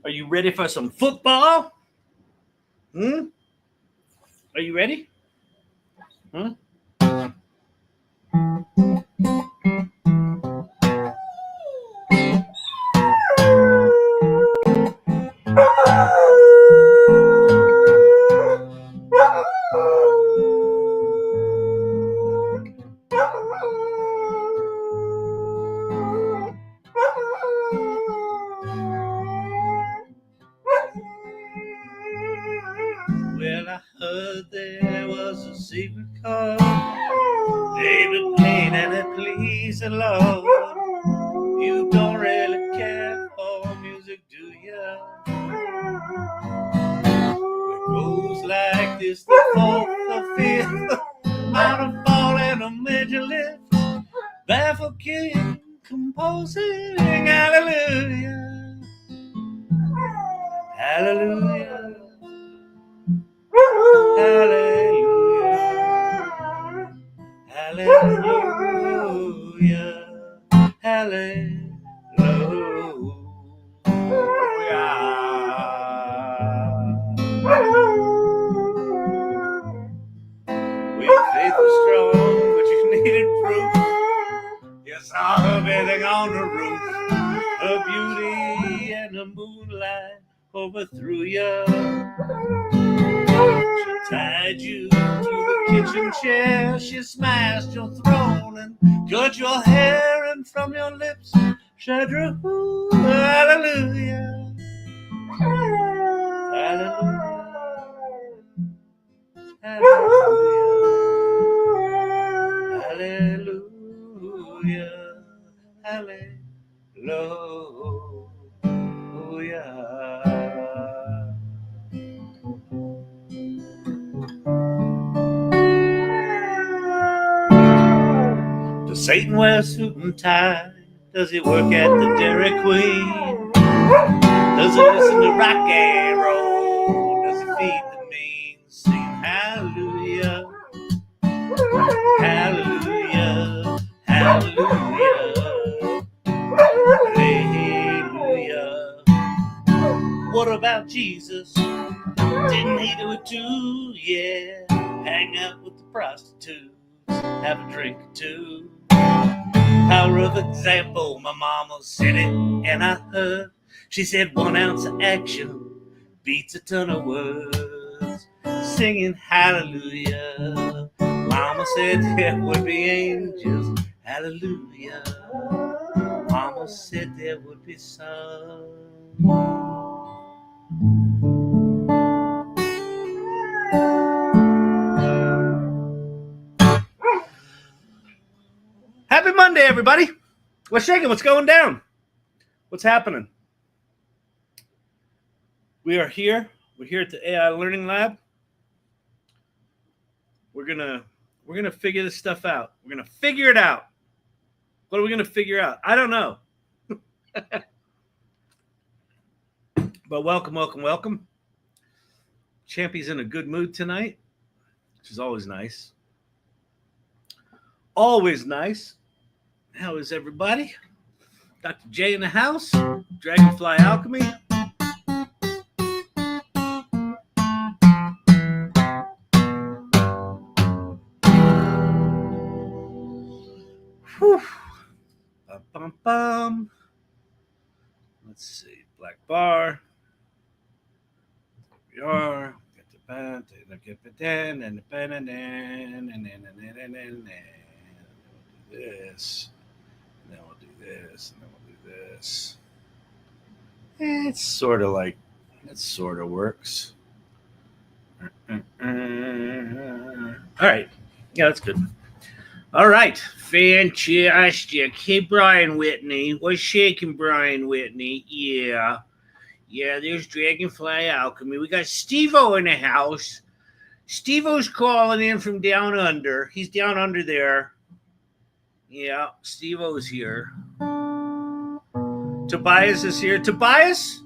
Are you ready for some football? Are you ready? Well, I heard there was a secret chord David played and it pleased the Lord. You don't really care for music, do ya? It goes like this, the fourth, the fifth, out of fall and a major lift, baffled king composing, hallelujah, hallelujah, hallelujah, hallelujah, hallelujah. With faith was strong, but you needed proof. You saw her bathing on the roof. Her beauty and the moonlight overthrew you. She tied you to the kitchen chair. She smashed your throne and cut your hair, and from your lips she drew hallelujah, hallelujah, hallelujah, hallelujah, hallelujah. Does Satan wear a suit and tie? Does he work at the Dairy Queen? Does he listen to rock and roll? Does he feed the mean? Sing hallelujah, hallelujah, hallelujah, hallelujah. What about Jesus? Didn't he do it too? Yeah, hang out with the prostitutes, have a drink or two. Power of example, my mama said it and I heard. She said 1 ounce of action beats a ton of words. Singing hallelujah. Mama said there would be angels. Hallelujah. Mama said there would be sun. Happy Monday, everybody. What's shaking? What's going down? What's happening? We are here. We're here at the AI Learning Lab. We're gonna figure this stuff out. We're gonna figure it out. What are we gonna figure out? I don't know. But welcome, welcome, welcome. Champy's in a good mood tonight, which is always nice. Always nice. How is everybody? Dr. J in the house. Dragonfly Alchemy. Whew. Bum, bum, bum. Let's see. Black bar. There we are. Get the band. Get the den and the pen and this. And then we'll do this. And then we'll do this. It's sort of like it sort of works. All right. Yeah, that's good. All right. Fantastic. Hey, Brian Whitney. What's shaking, Brian Whitney? Yeah. Yeah, there's Dragonfly Alchemy. We got Steve-O in the house. Steve-O's calling in from down under. He's down under there. Yeah, Steve-O's here. Tobias is here. Tobias,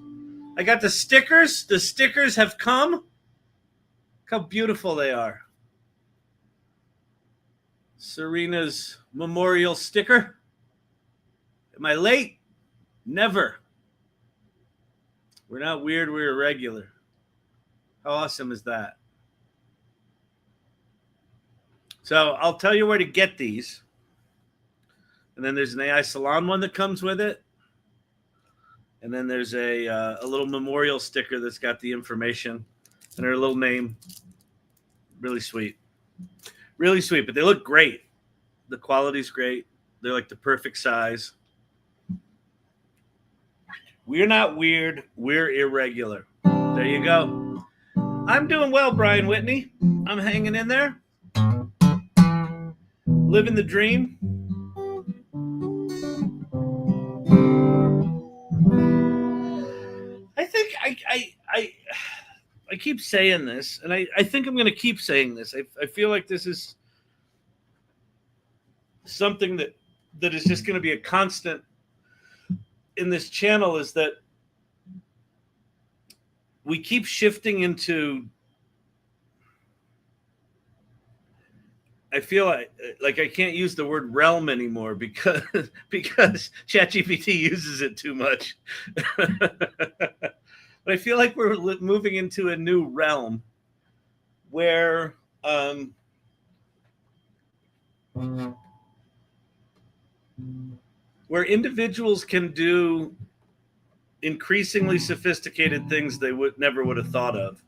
I got the stickers. The stickers have come. Look how beautiful they are. Serena's memorial sticker. Am I late? Never. We're not weird, we're irregular. How awesome is that? So I'll tell you where to get these. And then there's an AI Salon one that comes with it. And then there's a little memorial sticker that's got the information and her little name. Really sweet. Really sweet, but they look great. The quality's great. They're like the perfect size. We're not weird. We're irregular. There you go. I'm doing well, Brian Whitney. I'm hanging in there. Living the dream. I think I keep saying this, and I think I'm going to keep saying this. I feel like this is something that is just going to be a constant in this channel, is that we keep shifting into, I feel like I can't use the word realm anymore because ChatGPT uses it too much. But I feel like we're moving into a new realm where individuals can do increasingly sophisticated things they never would have thought of.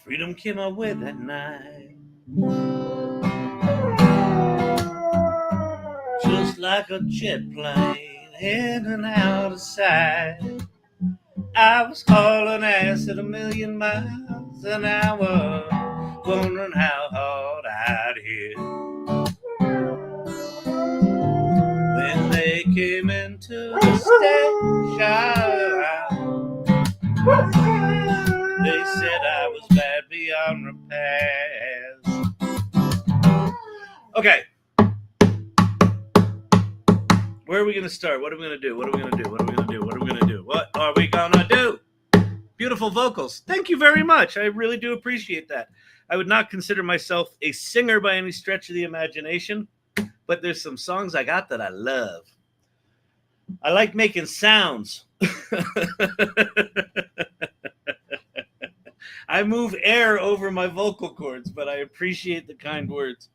Freedom came my way that night, just like a jet plane in and out of sight. I was hauling ass at 1,000,000 miles an hour, wondering how hard I'd hit. When they came into the station, they said I was bad beyond repairs. Okay. Where are we going to start? What are we going to do? What are we going to do? What are we going to do? What are we going to do? What are we going to do? Beautiful vocals. Thank you very much. I really do appreciate that. I would not consider myself a singer by any stretch of the imagination, but there's some songs I got that I love. I like making sounds. I move air over my vocal cords, but I appreciate the kind words.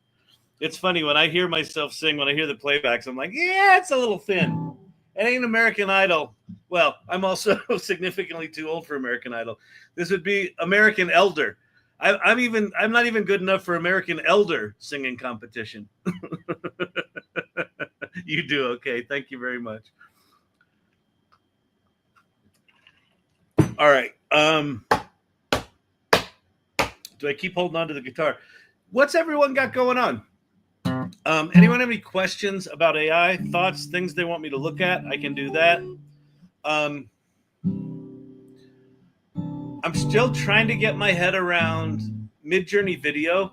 It's funny when I hear myself sing, when I hear the playbacks, I'm like, yeah, it's a little thin. It ain't American Idol. Well, I'm also significantly too old for American Idol. This would be American Elder. I'm not even good enough for American Elder singing competition. You do okay. Thank you very much. All right. Do I keep holding on to the guitar? What's everyone got going on? Anyone have any questions about AI? Thoughts, things they want me to look at? I can do that. I'm still trying to get my head around Midjourney video.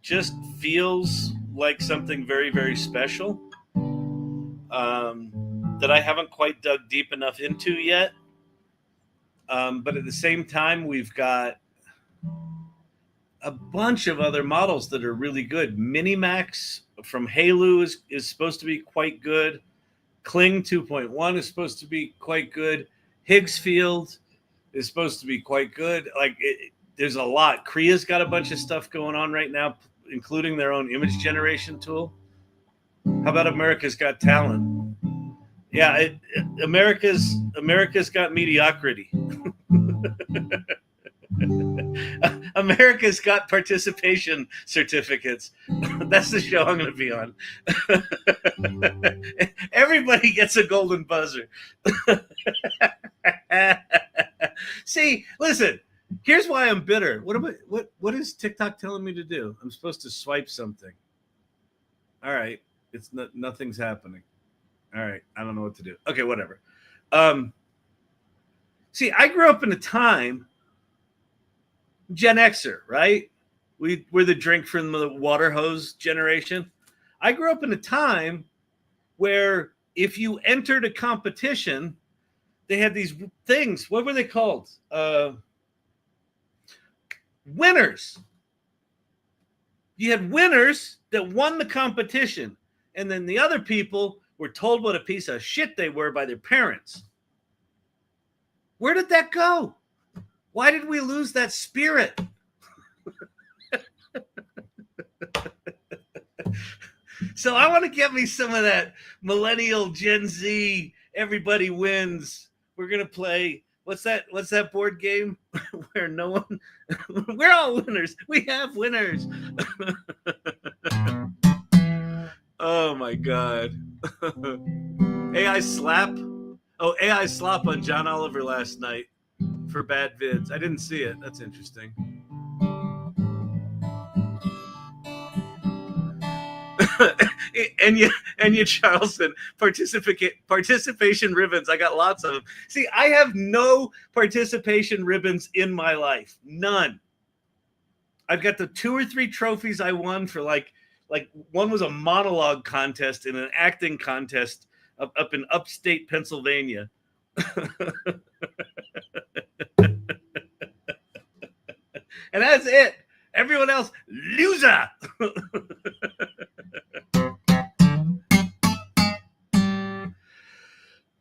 Just feels like something very, very special that I haven't quite dug deep enough into yet. But at the same time, we've got a bunch of other models that are really good. Minimax from Halo is supposed to be quite good. Kling 2.1 is supposed to be quite good. Higgsfield is supposed to be quite good. There's a lot. Kriya's got a bunch of stuff going on right now, including their own image generation tool. How about America's Got Talent? Yeah, America's got mediocrity. America's got participation certificates. That's the show I'm going to be on. Everybody gets a golden buzzer. See, listen, Here's why I'm bitter. What is TikTok telling me to do? I'm supposed to swipe something. All right, nothing's happening. All right, I don't know what to do. Okay, whatever. See, I grew up in a time, Gen Xer, right? We're the drink from the water hose generation. I grew up in a time where if you entered a competition, they had these things. What were they called? Winners. You had winners that won the competition, and then the other people were told what a piece of shit they were by their parents. Where did that go? Why did we lose that spirit? So I want to get me some of that millennial Gen Z, everybody wins. We're going to play, what's that board game where no one, we're all winners. We have winners. Oh my God. AI slap. Oh, AI slop on John Oliver last night for bad vids. I didn't see it. That's interesting. Enya Charleston, participation ribbons. I got lots of them. See, I have no participation ribbons in my life. None. I've got the 2 or 3 trophies I won for like one was a monologue contest and an acting contest up in upstate Pennsylvania. And that's it. Everyone else, loser.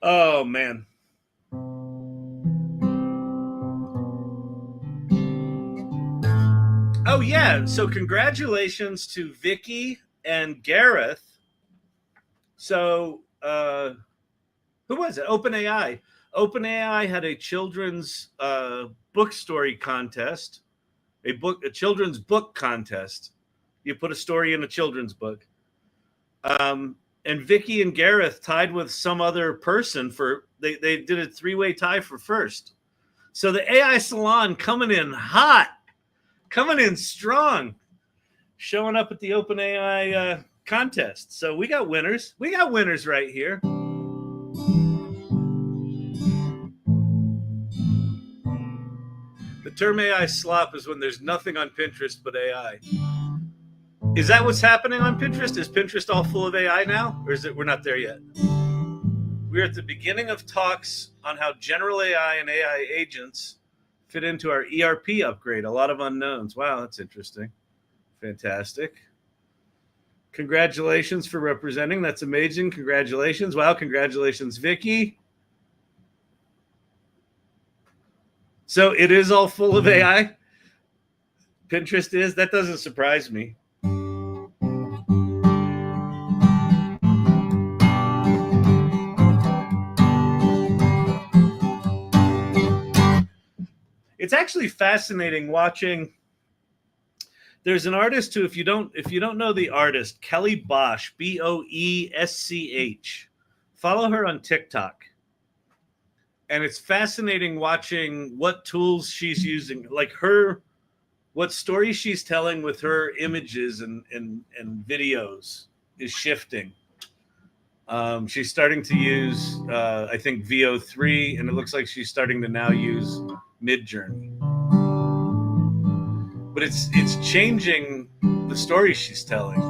Oh, man. Oh, yeah. So congratulations to Vicki and Gareth. So who was it? OpenAI. OpenAI had a children's book story contest, a children's book contest. You put a story in a children's book. And Vicki and Gareth tied with some other person for they did a 3-way tie for first. So the AI Salon coming in hot, coming in strong, showing up at the OpenAI contest. So we got winners. We got winners right here. The term AI slop is when there's nothing on Pinterest but AI. Is that what's happening on Pinterest? Is Pinterest all full of AI now? Or is it we're not there yet? We're at the beginning of talks on how general AI and AI agents fit into our ERP upgrade. A lot of unknowns. Wow, that's interesting. Fantastic. Congratulations for representing. That's amazing. Congratulations. Wow, congratulations, Vicki. So it is all full of AI? Pinterest is? That doesn't surprise me. It's actually fascinating watching. There's an artist who, if you don't know the artist, Kelly Boesch, Boesch, follow her on TikTok. And it's fascinating watching what tools she's using, like what stories she's telling with her images and videos is shifting. She's starting to use, I think, VO3, and it looks like she's starting to now use Midjourney. But it's changing the stories she's telling.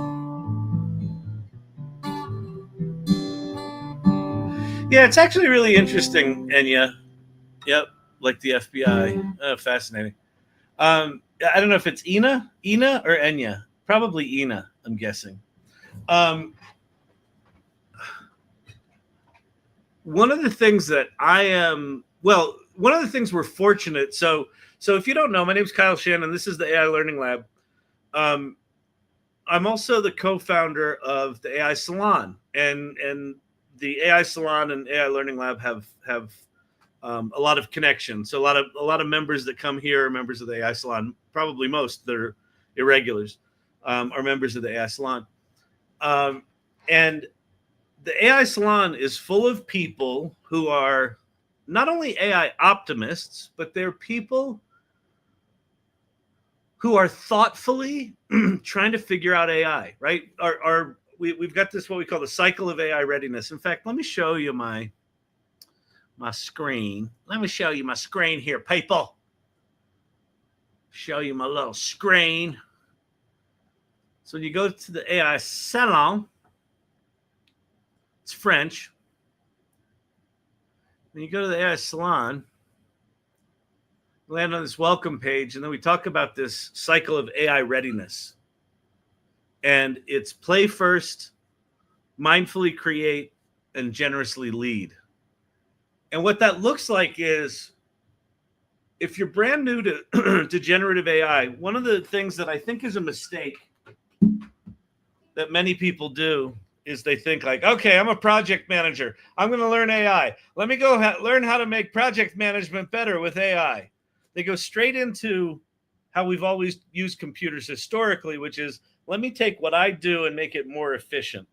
Yeah, it's actually really interesting, Enya. Yep, like the FBI. Fascinating. I don't know if it's Ina or Enya. Probably Ina, I'm guessing. One of the things that one of the things we're fortunate. So if you don't know, my name's Kyle Shannon. This is the AI Learning Lab. I'm also the co-founder of the AI Salon, and the AI Salon and AI Learning Lab have a lot of connections. So a lot of members that come here are members of the AI Salon. Probably most that are irregulars are members of the AI Salon. And the AI Salon is full of people who are not only AI optimists, but they're people who are thoughtfully trying to figure out AI, right? We've got this, what we call the cycle of AI readiness. In fact, let me show you my screen. Let me show you my screen here, people. Show you my little screen. So when you go to the AI Salon, it's French. When you go to the AI Salon, you land on this welcome page, and then we talk about this cycle of AI readiness. And it's play first, mindfully create, and generously lead. And what that looks like is, if you're brand new to, to generative AI, one of the things that I think is a mistake that many people do is they think like, okay, I'm a project manager. I'm going to learn AI. Let me go learn how to make project management better with AI. They go straight into how we've always used computers historically, which is, let me take what I do and make it more efficient,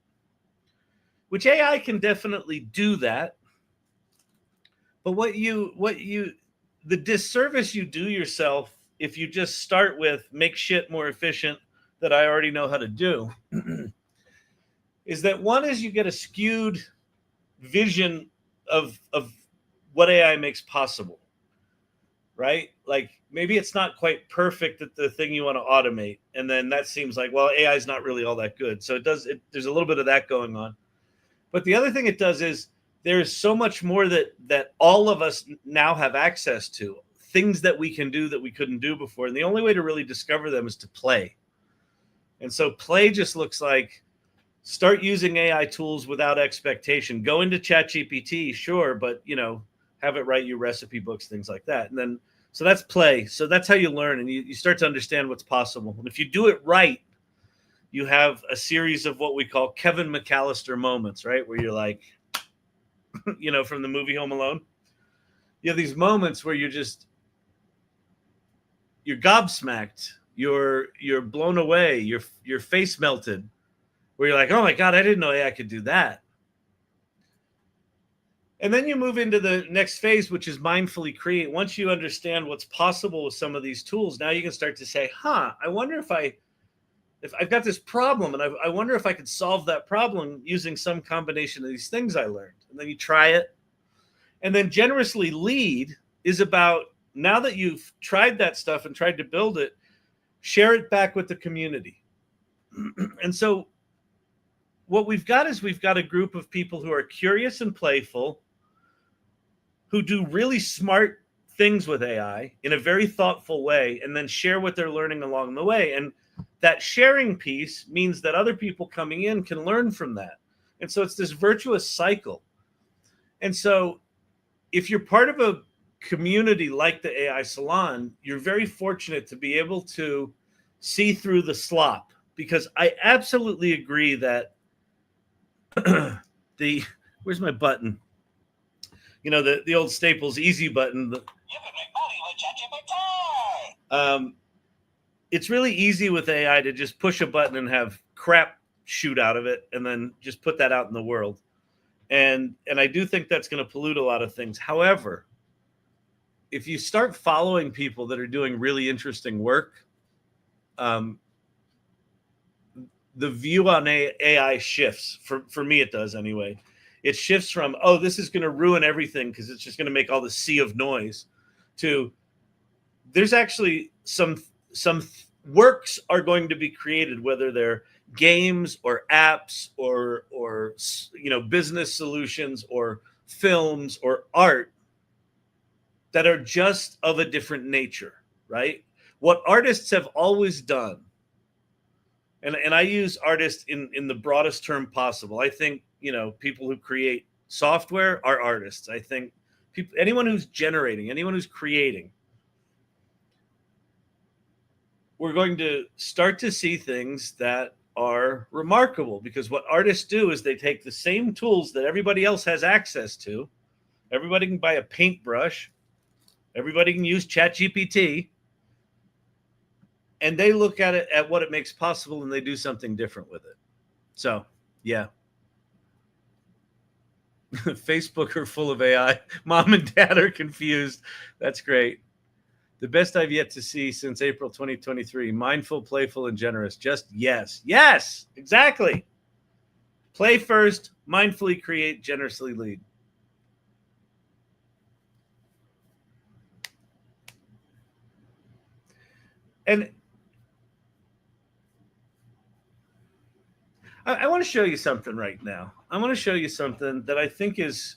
which AI can definitely do that. But the disservice you do yourself if you just start with make shit more efficient that I already know how to do is that one is you get a skewed vision of what AI makes possible, right? Like maybe it's not quite perfect at the thing you want to automate. And then that seems like, well, AI is not really all that good. So there's a little bit of that going on. But the other thing it does is there's so much more that all of us now have access to, things that we can do that we couldn't do before. And the only way to really discover them is to play. And so play just looks like start using AI tools without expectation. Go into ChatGPT, sure, but have it write you recipe books, things like that. And then so that's play. So that's how you learn, and you start to understand what's possible. And if you do it right, you have a series of what we call Kevin McAllister moments, right? Where you're like, from the movie Home Alone. You have these moments where you're gobsmacked, you're blown away, your face melted, where you're like, oh my God, I didn't know AI could do that. And then you move into the next phase, which is mindfully create. Once you understand what's possible with some of these tools, now you can start to say, I wonder if I've got this problem, and I wonder if I could solve that problem using some combination of these things I learned. And then you try it. And then generously lead is about, now that you've tried that stuff and tried to build it, share it back with the community. And so what we've got a group of people who are curious and playful, who do really smart things with AI in a very thoughtful way, and then share what they're learning along the way. And that sharing piece means that other people coming in can learn from that. And so it's this virtuous cycle. And so if you're part of a community like the AI Salon, you're very fortunate to be able to see through the slop, because I absolutely agree that where's my button? The old Staples easy button. You can make money with ChatGPT. It's really easy with AI to just push a button and have crap shoot out of it, and then just put that out in the world. And I do think that's going to pollute a lot of things. However, if you start following people that are doing really interesting work, the view on AI shifts. For me, it does anyway. It shifts from, this is going to ruin everything because it's just going to make all the sea of noise, to there's actually some works are going to be created, whether they're games or apps or business solutions or films or art, that are just of a different nature, right? What artists have always done, and I use artists in the broadest term possible. I think people who create software are artists. I think anyone who's generating, anyone who's creating, we're going to start to see things that are remarkable, because what artists do is they take the same tools that everybody else has access to. Everybody can buy a paintbrush. Everybody can use ChatGPT. And they look at it, at what it makes possible, and they do something different with it. So, yeah. Facebook are full of AI. Mom and dad are confused. That's great. The best I've yet to see since April 2023. Mindful, playful, and generous. Just yes. Yes, exactly. Play first, mindfully create, generously lead. And I want to show you something right now. I want to show you something that I think is,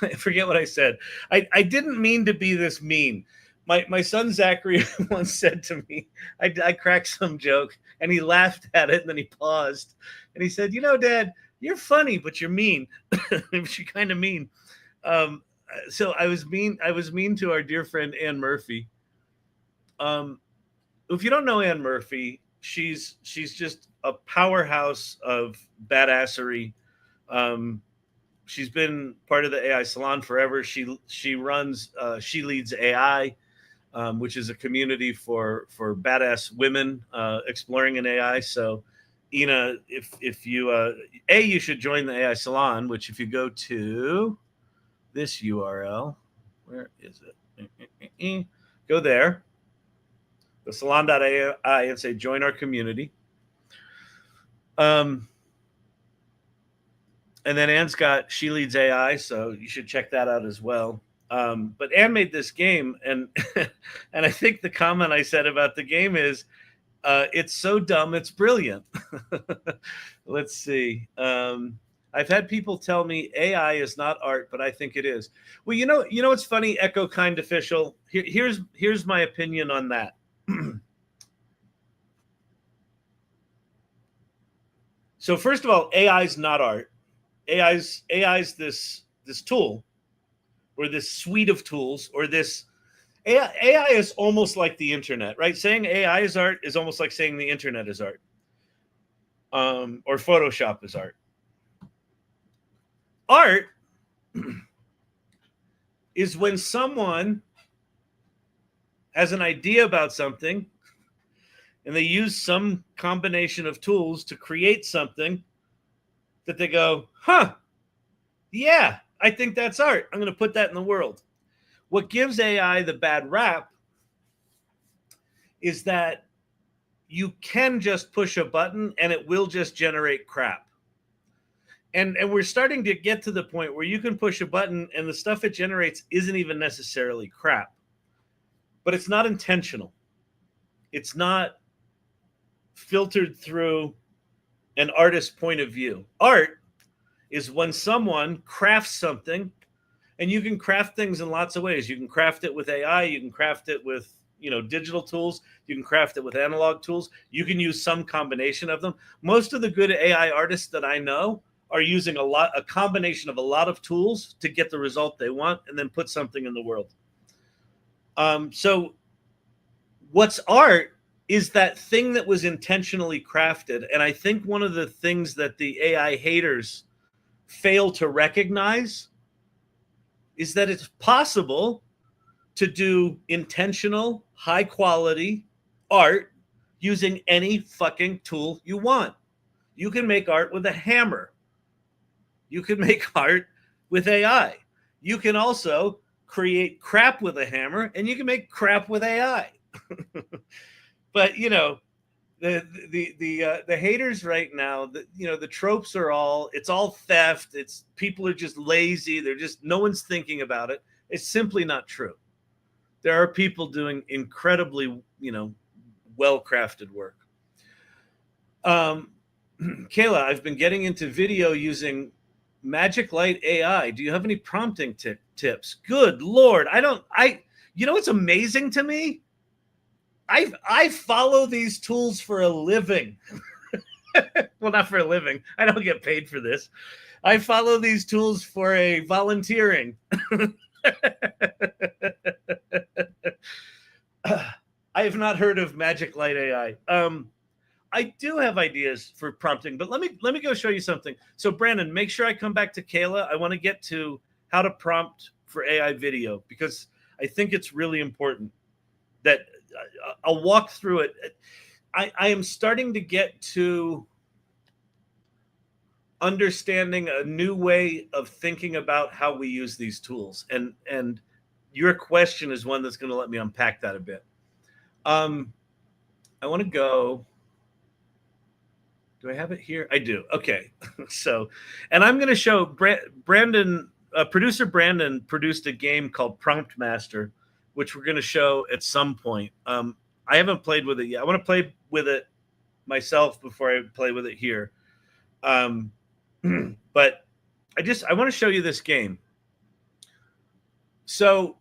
I forget what I said. I didn't mean to be this mean. My son Zachary once said to me, I cracked some joke and he laughed at it and then he paused and he said, you know, Dad, you're funny, but you're mean. You're kind of mean. So I was mean to our dear friend Ann Murphy. If you don't know Ann Murphy, she's just a powerhouse of badassery. She's been part of the AI Salon forever. She runs She Leads AI, which is a community for badass women exploring an AI. So, Ina, if you you should join the AI Salon, which if you go to this URL, where is it? Go there, the salon.ai, and say join our community. And then Anne's got She Leads AI, so you should check that out as well. But Anne made this game, and and I think the comment I said about the game is, it's so dumb, it's brilliant. Let's see. I've had people tell me AI is not art, but I think it is. Well, you know what's funny? Echo Kind Official. Here's my opinion on that. So first of all, AI is not art. AI's this tool, or this suite of tools, or this AI is almost like the internet, right? Saying AI is art is almost like saying the internet is art, or Photoshop is art. Art is when someone has an idea about something and they use some combination of tools to create something that they go, huh, yeah, I think that's art. I'm going to put that in the world. What gives AI the bad rap is that you can just push a button and it will just generate crap. And we're starting to get to the point where you can push a button and the stuff it generates isn't even necessarily crap. But it's not intentional. It's not filtered through an artist's point of view. Art is when someone crafts something, and you can craft things in lots of ways. You can craft it with AI, you can craft it with digital tools, you can craft it with analog tools, you can use some combination of them. Most of the good AI artists that I know are using a combination of a lot of tools to get the result they want and then put something in the world. So what's art is that thing that was intentionally crafted. And I think one of the things that the AI haters fail to recognize is that it's possible to do intentional, high quality art using any fucking tool you want. You can make art with a hammer. You can make art with AI. You can also create crap with a hammer, and you can make crap with AI. But the haters right now, the tropes are it's all theft. It's people are just lazy. No one's thinking about it. It's simply not true. There are people doing incredibly, well-crafted work. Kayla, I've been getting into video using Magic Light AI. Do you have any prompting tips? Good Lord. What's amazing to me? I follow these tools for a living. Well, not for a living. I don't get paid for this. I follow these tools for a volunteering. I have not heard of Magic Light AI. I do have ideas for prompting, but let me go show you something. So Brandon, make sure I come back to Kayla. I want to get to how to prompt for AI video, because I think it's really important that I'll walk through it. I am starting to get to understanding a new way of thinking about how we use these tools. And your question is one that's going to let me unpack that a bit. I want to go. Do I have it here? I do. Okay. So, and I'm going to show Brandon, producer Brandon produced a game called Prompt Master, which we're going to show at some point. I haven't played with it yet. I want to play with it myself before I play with it here. But I want to show you this game. So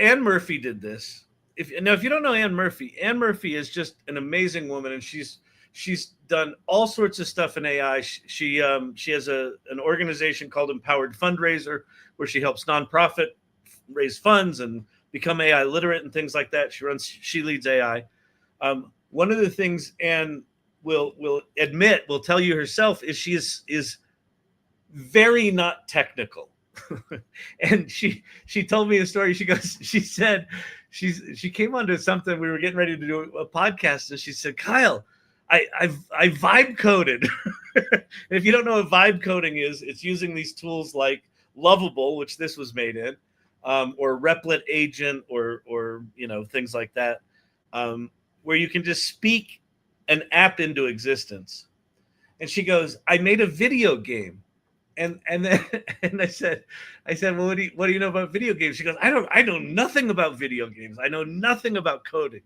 Anne Murphy did this. If you don't know Anne Murphy is just an amazing woman, and she's done all sorts of stuff in AI. She has an organization called Empowered Fundraiser, where she helps nonprofit raise funds and become AI literate and things like that. She leads AI. One of the things Anne will tell you herself is she is very not technical. And she told me a story. She said she came onto something. We were getting ready to do a podcast, and she said, Kyle, I vibe coded. If you don't know what vibe coding is, it's using these tools like Lovable, which this was made in, or Replit Agent, or things like that, where you can just speak an app into existence. And she goes, I made a video game. And then I said, well, what do you know about video games? She goes, I know nothing about video games. I know nothing about coding.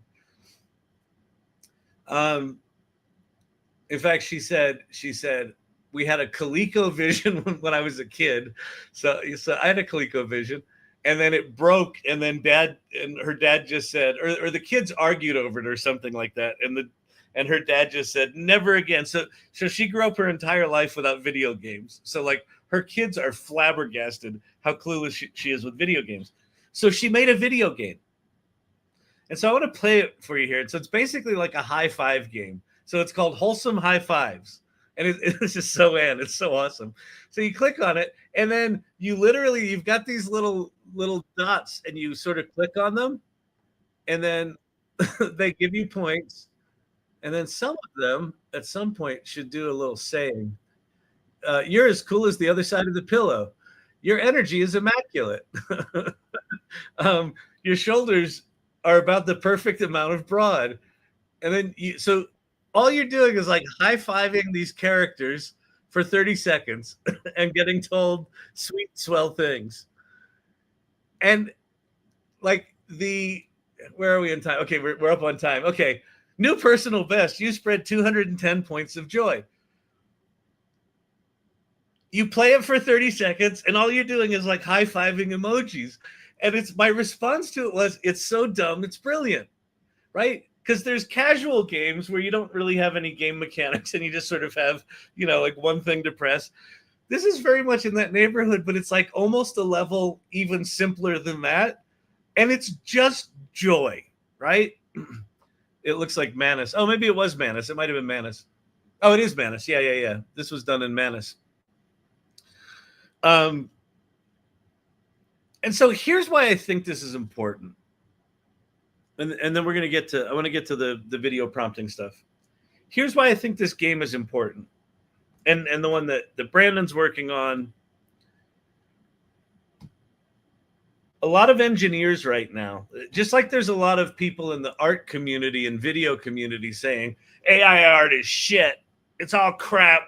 In fact, she said we had a ColecoVision when I was a kid. So I had a ColecoVision, and then it broke, and then her dad just said, or the kids argued over it or something like that, and her dad just said, never again. So she grew up her entire life without video games. So like her kids are flabbergasted how clueless she is with video games. So she made a video game. And so I want to play it for you here. So it's basically like a high five game. So it's called Wholesome High Fives. And it's just it's so awesome. So you click on it, and then you've got these little dots, and you sort of click on them, and then they give you points. And then some of them at some point should do a little saying. You're as cool as the other side of the pillow. Your energy is immaculate. Your shoulders are about the perfect amount of broad. And then so all you're doing is like high-fiving these characters for 30 seconds and getting told sweet, swell things. And like where are we in time? Okay, we're up on time. Okay. New personal best. You spread 210 points of joy. You play it for 30 seconds, and all you're doing is like high-fiving emojis. And my response to it was, it's so dumb, it's brilliant, right? Because there's casual games where you don't really have any game mechanics, and you just sort of have, like one thing to press. This is very much in that neighborhood, but it's like almost a level even simpler than that. And it's just joy, right? It looks like Manus. Oh, maybe it was Manus. It might have been Manus. Oh, it is Manus. Yeah. This was done in Manus. And so here's why I think this is important. And then we're going to I want to get to the video prompting stuff. Here's why I think this game is important. And the one that Brandon's working on. A lot of engineers right now, just like there's a lot of people in the art community and video community saying AI art is shit. It's all crap.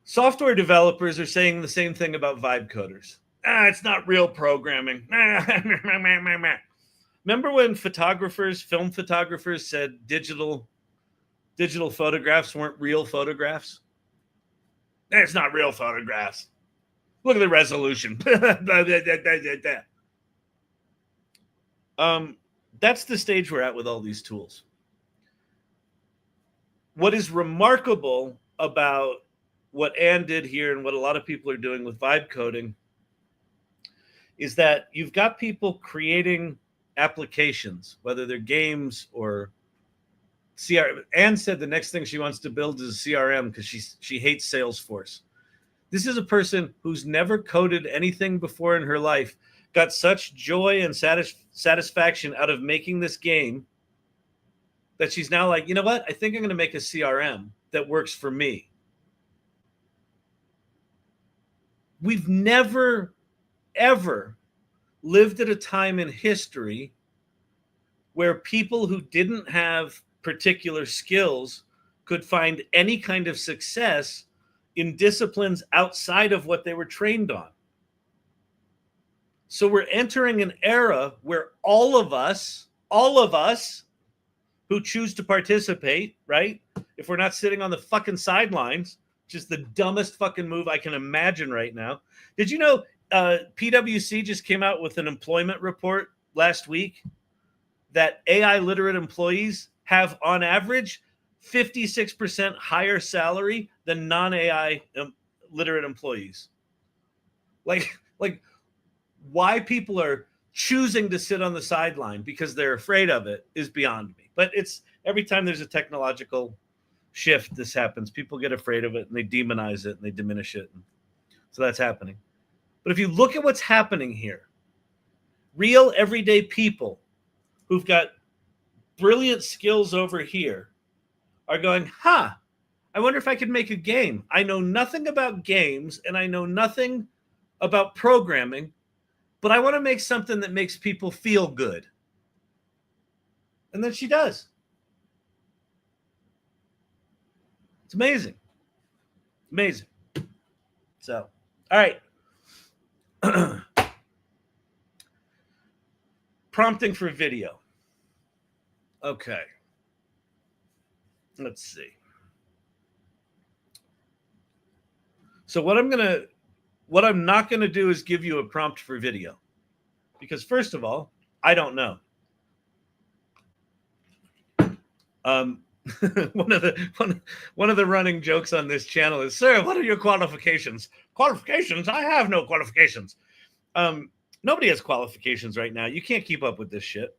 Software developers are saying the same thing about vibe coders. It's not real programming. Remember when film photographers said digital photographs weren't real photographs? It's not real photographs. Look at the resolution. That's the stage we're at with all these tools. What is remarkable about what Anne did here and what a lot of people are doing with vibe coding is that you've got people creating applications, whether they're games or CRM. Anne said the next thing she wants to build is a CRM because she hates Salesforce. This is a person who's never coded anything before in her life, got such joy and satisfaction out of making this game that she's now like, you know what? I think I'm going to make a CRM that works for me. We've never ever lived at a time in history where people who didn't have particular skills could find any kind of success in disciplines outside of what they were trained on. So we're entering an era where all of us who choose to participate, right? If we're not sitting on the fucking sidelines, which is the dumbest fucking move I can imagine right now. Did you know PwC just came out with an employment report last week that AI literate employees have on average 56% higher salary than non-AI literate employees? Like why people are choosing to sit on the sideline because they're afraid of it is beyond me. But it's every time there's a technological shift, this happens. People get afraid of it and they demonize it and they diminish it. So that's happening. But if you look at what's happening here, real everyday people who've got brilliant skills over here are going, I wonder if I could make a game. I know nothing about games and I know nothing about programming, but I want to make something that makes people feel good. And then she does. It's amazing. Amazing. So, all right. Prompting for video. Okay. Let's see. So what I'm not going to do is give you a prompt for video. Because first of all, I don't know. One of the running jokes on this channel is, sir, what are your qualifications? Qualifications? I have no qualifications. Nobody has qualifications right now. You can't keep up with this shit.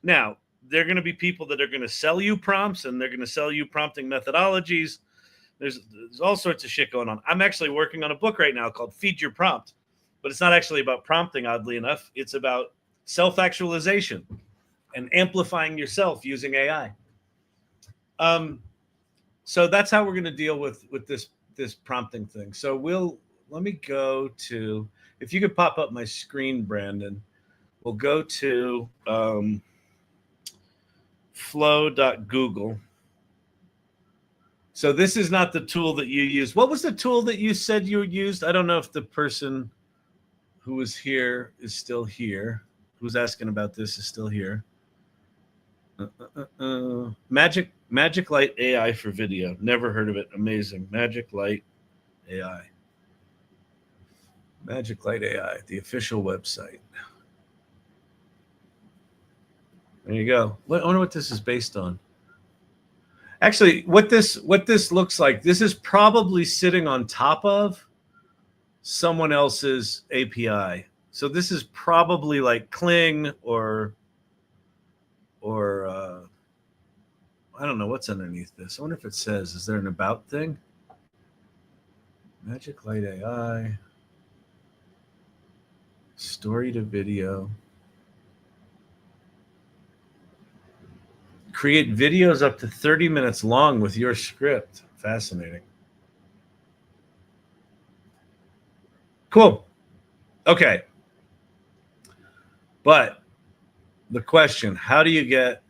Now, there are going to be people that are going to sell you prompts and they're going to sell you prompting methodologies. There's all sorts of shit going on. I'm actually working on a book right now called Feed Your Prompt, but it's not actually about prompting, oddly enough. It's about self-actualization and amplifying yourself using AI. So that's how we're going to deal with this prompting thing. So let me go to, if you could pop up my screen, Brandon, we'll go to flow.google. So this is not the tool that you use. What was the tool that you said you used? I don't know if the person who was here is still here. Who was asking about this is still here. Magic Light AI for video. Never heard of it. Amazing. Magic Light AI. Magic Light AI, the official website. There you go. I wonder what this is based on. Actually, what this looks like, this is probably sitting on top of someone else's API. So this is probably like Kling or I don't know what's underneath this. I wonder if it says, is there an about thing? Magic Light AI. Story to video. Create videos up to 30 minutes long with your script. Fascinating. Cool. Okay. But the question, how do you get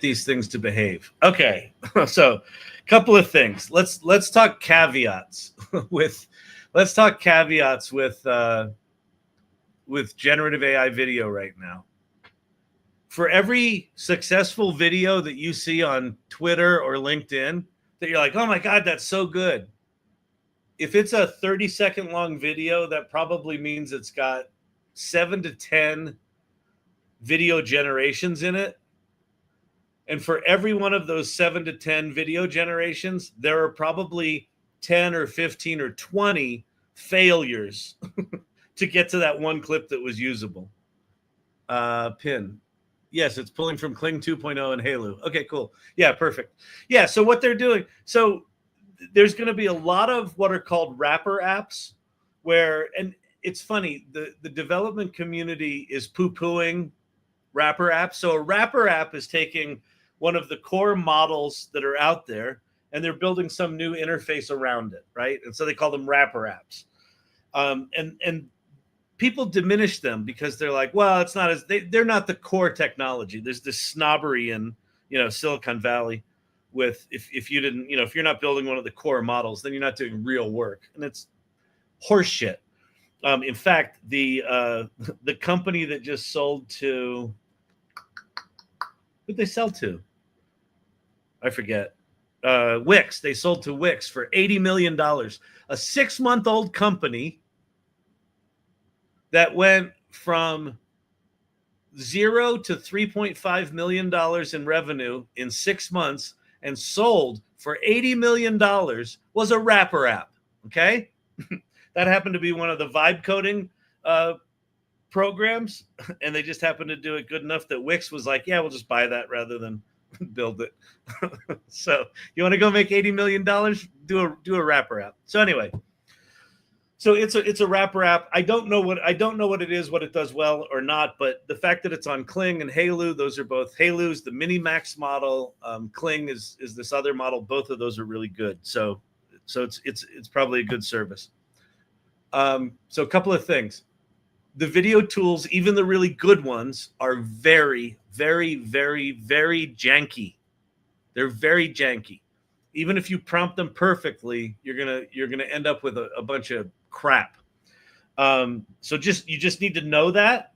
these things to behave? Okay. So a couple of things. Let's talk caveats with generative AI video right now. For every successful video that you see on Twitter or LinkedIn that you're like, oh my God, that's so good. If it's a 30-second long video, that probably means it's got 7 to 10 video generations in it. And for every one of those 7 to 10 video generations, there are probably 10 or 15 or 20 failures to get to that one clip that was usable. Pin. Yes, it's pulling from Kling 2.0 and Halo. Okay, cool. Yeah, perfect. Yeah, so what they're doing, so there's going to be a lot of what are called wrapper apps where, and it's funny, the development community is poo-pooing wrapper apps. So a wrapper app is taking one of the core models that are out there and they're building some new interface around it, right? And so they call them wrapper apps. And people diminish them because they're like, well, it's not as they're not the core technology. There's this snobbery in, you know, Silicon Valley with if you didn't, you know, if you're not building one of the core models, then you're not doing real work, and it's horseshit. In fact, the company that just sold to, who'd they sell to? I forget. Wix. They sold to Wix for $80 million. A 6-month-old company that went from 0 to $3.5 million in revenue in 6 months and sold for $80 million was a rapper app. Okay. That happened to be one of the vibe coding programs, and they just happened to do it good enough that Wix was like, yeah, we'll just buy that rather than build it. So you want to go make $80 million? Do a rapper app. So anyway, so it's a wrapper app. I don't know what it is, what it does well or not, but the fact that it's on Kling and Halu, those are both Halu's the Mini Max model. Kling is this other model. Both of those are really good. So it's probably a good service. So a couple of things. The video tools, even the really good ones, are very, very, very, very janky. They're very janky. Even if you prompt them perfectly, you're gonna end up with a bunch of crap. So you just need to know that.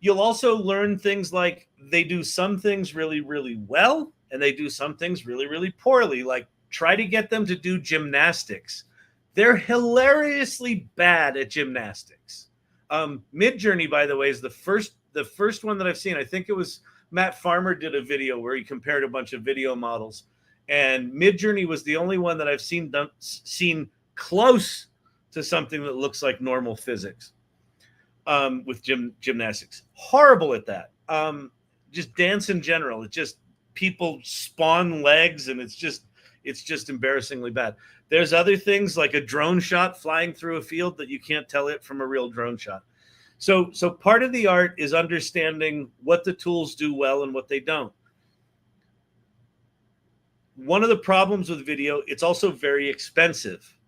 You'll also learn things like they do some things really, really well, and they do some things really, really poorly. Like try to get them to do gymnastics. They're hilariously bad at gymnastics. Midjourney, by the way, is the first one that I've seen. I think it was Matt Farmer did a video where he compared a bunch of video models, and Midjourney was the only one that I've seen close to something that looks like normal physics with gymnastics. Horrible at that. Just dance in general. It's just people spawn legs, and it's just embarrassingly bad. There's other things like a drone shot flying through a field that you can't tell it from a real drone shot. So part of the art is understanding what the tools do well and what they don't. One of the problems with video, it's also very expensive.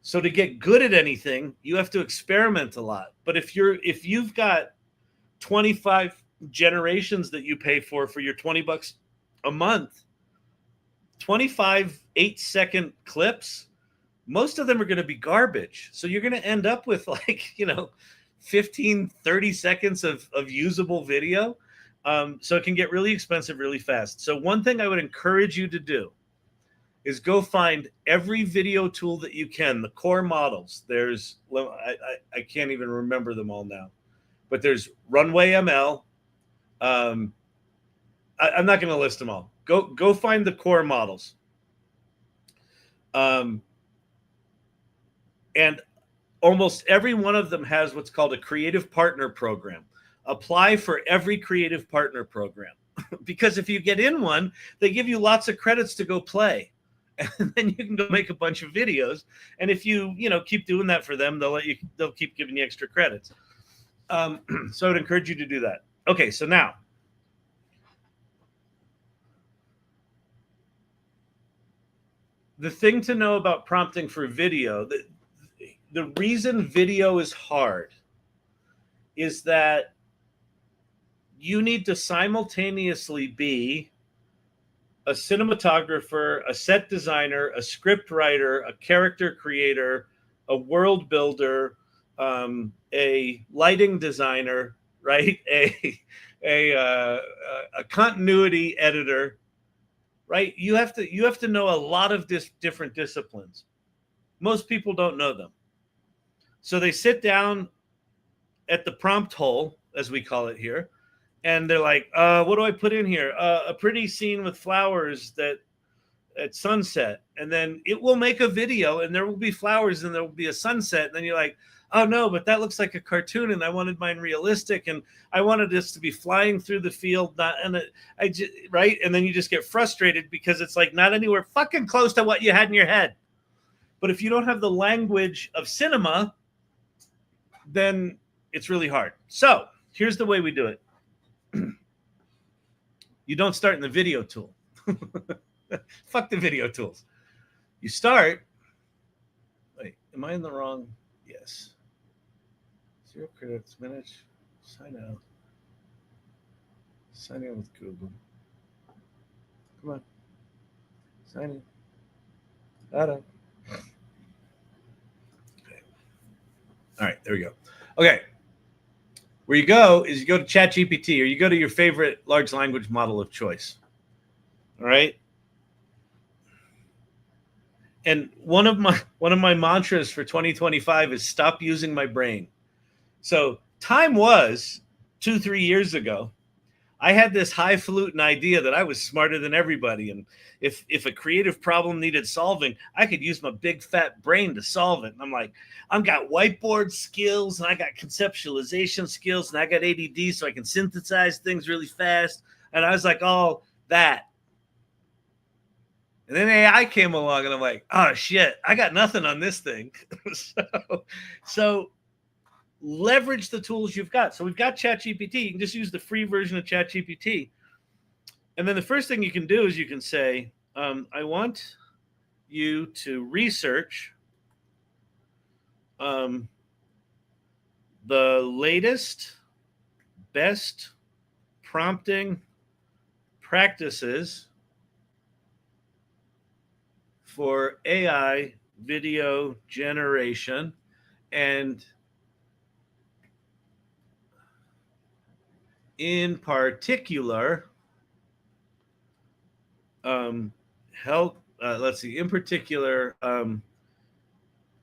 So to get good at anything, you have to experiment a lot. But if you've got 25 generations that you pay for your $20 a month, 25 8-second clips, most of them are going to be garbage. So you're going to end up with 15, 30 seconds of usable video. So it can get really expensive really fast. So one thing I would encourage you to do is go find every video tool that you can, the core models. There's, I can't even remember them all now, but there's Runway ML. I'm not going to list them all. Go find the core models. And almost every one of them has what's called a creative partner program. Apply for every creative partner program. Because if you get in one, they give you lots of credits to go play. And then you can go make a bunch of videos. And if you keep doing that for them, they'll keep giving you extra credits. So I would encourage you to do that. Okay, so now the thing to know about prompting for video, the reason video is hard is that you need to simultaneously be a cinematographer, a set designer, a script writer, a character creator, a world builder, a lighting designer, right? A continuity editor, right? You have to know a lot of different disciplines. Most people don't know them. So they sit down at the prompt hole, as we call it here, and they're like, what do I put in here? A pretty scene with flowers at sunset. And then it will make a video, and there will be flowers, and there will be a sunset. And then you're like, oh, no, but that looks like a cartoon, and I wanted mine realistic, and I wanted this to be flying through the field. Right? And then you just get frustrated because it's like not anywhere fucking close to what you had in your head. But if you don't have the language of cinema, then it's really hard. So here's the way we do it. You don't start in the video tool. Fuck the video tools. You start. Wait, am I in the wrong? Yes. 0 credits, manage, sign out. Sign in with Google. Come on. Sign in. Okay. All right, there we go. Okay. Where you go is you go to ChatGPT or you go to your favorite large language model of choice. All right. And one of my mantras for 2025 is stop using my brain. So time was 2-3 years ago. I had this highfalutin idea that I was smarter than everybody. And if a creative problem needed solving, I could use my big fat brain to solve it. And I'm like, I've got whiteboard skills and I got conceptualization skills and I got ADD so I can synthesize things really fast. And I was like, oh, that. And then AI came along and I'm like, oh, shit, I got nothing on this thing. so leverage the tools you've got. So we've got ChatGPT. You can just use the free version of ChatGPT. And then the first thing you can do is you can say, I want you to research the latest, best prompting practices for AI video generation and in particular, help. Let's see. In particular,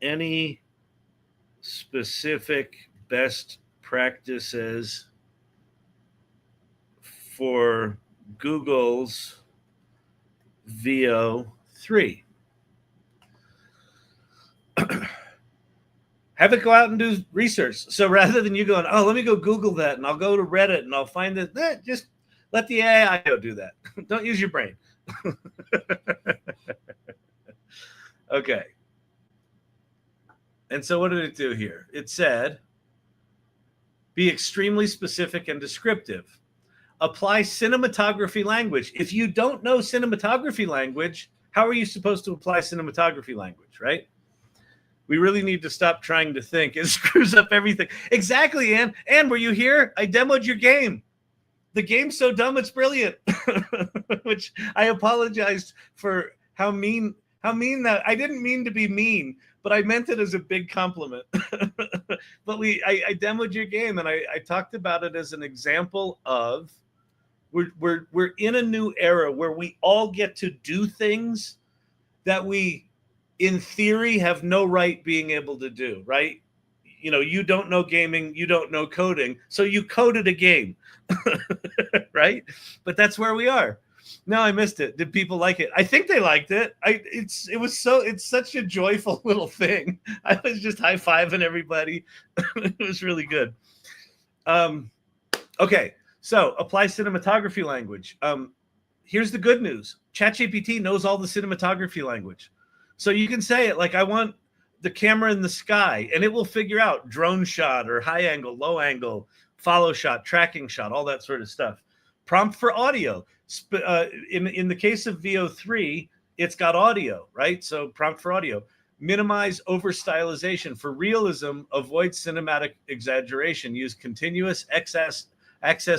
any specific best practices for Google's VO3. Have it go out and do research. So rather than you going, oh, let me go Google that and I'll go to Reddit and I'll find that, just let the AI go do that. Don't use your brain. Okay. And so what did it do here? It said, be extremely specific and descriptive. Apply cinematography language. If you don't know cinematography language, how are you supposed to apply cinematography language, right? We really need to stop trying to think. It screws up everything. Exactly, Ann. Ann, were you here? I demoed your game. The game's so dumb, it's brilliant. Which I apologized for how mean that. I didn't mean to be mean, but I meant it as a big compliment. But I demoed your game and I talked about it as an example of we're in a new era where we all get to do things that we in theory have no right being able to do, right? You know, you don't know gaming, you don't know coding, so you coded a game. Right? But that's where we are. No, I missed it. Did people like it? I think they liked it. It's such a joyful little thing. I was just high-fiving everybody. It was really good. Okay, so apply cinematography language. Here's the good news. ChatGPT knows all the cinematography language. So you can say it like, I want the camera in the sky, and it will figure out drone shot or high angle, low angle, follow shot, tracking shot, all that sort of stuff. Prompt for audio. In the case of VO3, it's got audio, right? So prompt for audio. Minimize over stylization. For realism, avoid cinematic exaggeration. Use continuous access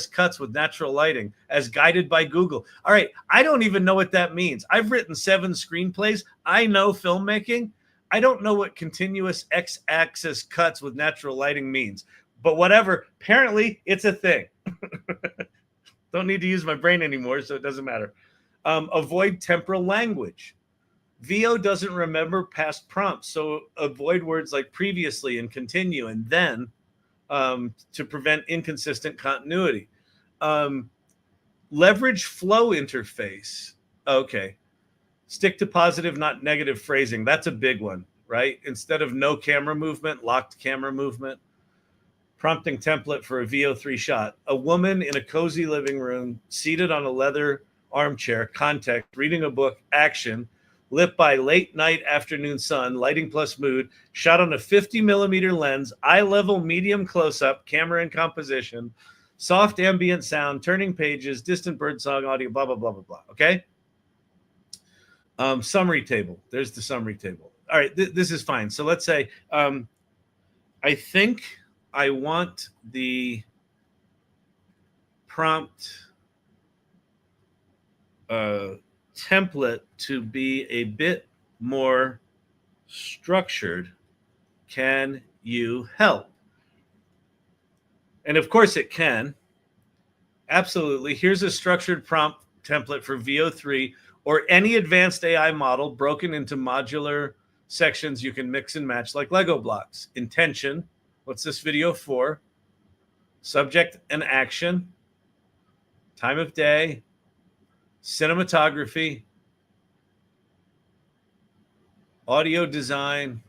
cuts with natural lighting as guided by Google. All right, I don't even know what that means. I've written 7 screenplays. I know filmmaking. I don't know what continuous x-axis cuts with natural lighting means, but whatever. Apparently, it's a thing. Don't need to use my brain anymore, so it doesn't matter. Avoid temporal language. VO doesn't remember past prompts, so avoid words like previously and continue and then to prevent inconsistent continuity. Leverage flow interface. Okay. Stick to positive, not negative phrasing. That's a big one, right? Instead of no camera movement, locked camera movement. Prompting template for a VO3 shot. A woman in a cozy living room, seated on a leather armchair, context, reading a book, action, lit by late night afternoon sun, lighting plus mood, shot on a 50 millimeter lens, eye level, medium close up, camera and composition, soft ambient sound, turning pages, distant birdsong audio, blah, blah, blah, blah, blah. Okay. Summary table. There's the summary table. All right. This is fine. So let's say, I think I want the prompt template to be a bit more structured. Can you help? And of course it can. Absolutely. Here's a structured prompt template for VO3 or any advanced AI model broken into modular sections you can mix and match like Lego blocks. Intention. What's this video for? Subject and action. Time of day. Cinematography. Audio design.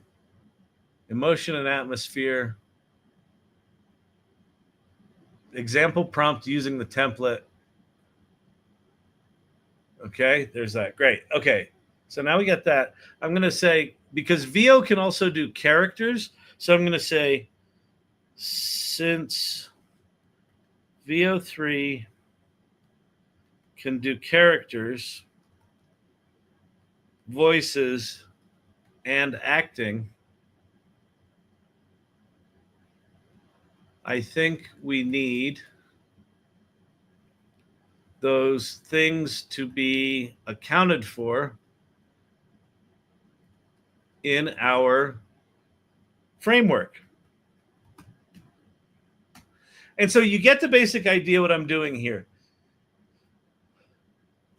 Emotion and atmosphere. Example prompt using the template. Okay, there's that. Great. Okay, so now we got that. I'm going to say, because VO can also do characters, so I'm going to say, since VO3 can do characters, voices, and acting, I think we need those things to be accounted for in our framework. And so you get the basic idea what I'm doing here.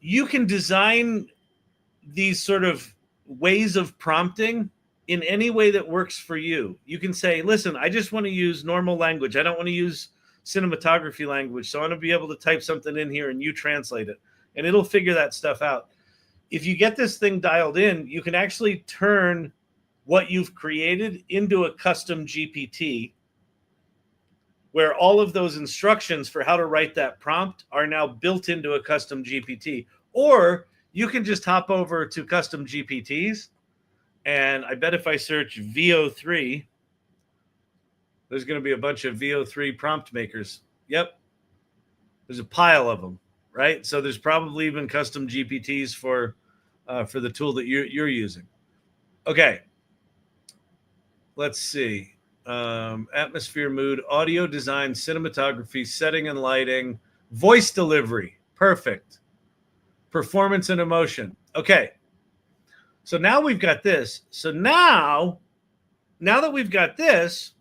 You can design these sort of ways of prompting in any way that works for you. You can say, listen, I just want to use normal language. I don't want to use cinematography language. So I want to be able to type something in here and you translate it. And it'll figure that stuff out. If you get this thing dialed in, you can actually turn what you've created into a custom GPT where all of those instructions for how to write that prompt are now built into a custom GPT. Or you can just hop over to custom GPTs. And I bet if I search VO3, there's going to be a bunch of VO3 prompt makers. Yep. There's a pile of them, right? So there's probably even custom GPTs for the tool that you're using. Okay. Let's see. Atmosphere, mood, audio design, cinematography, setting and lighting, voice delivery. Perfect. Performance and emotion. Okay. So now we've got this. So now that we've got this,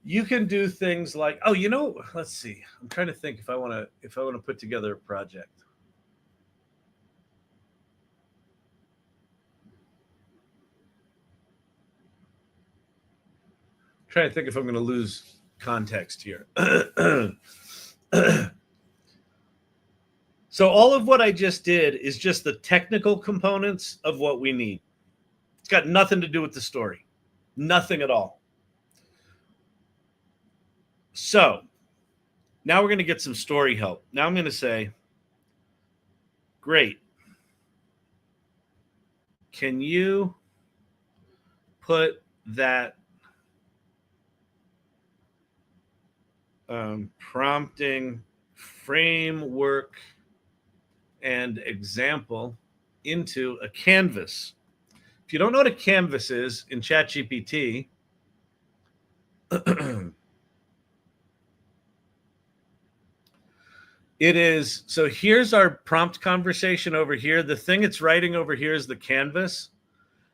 you can do things like, oh, let's see. I'm trying to think if I want to put together a project. I'm trying to think if I'm going to lose context here. So all of what I just did is just the technical components of what we need. It's got nothing to do with the story. Nothing at all. So now we're going to get some story help. Now I'm going to say, great. Can you put that prompting framework and example into a canvas? If you don't know what a canvas is in ChatGPT, it is, so here's our prompt conversation over here. The thing it's writing over here is the canvas.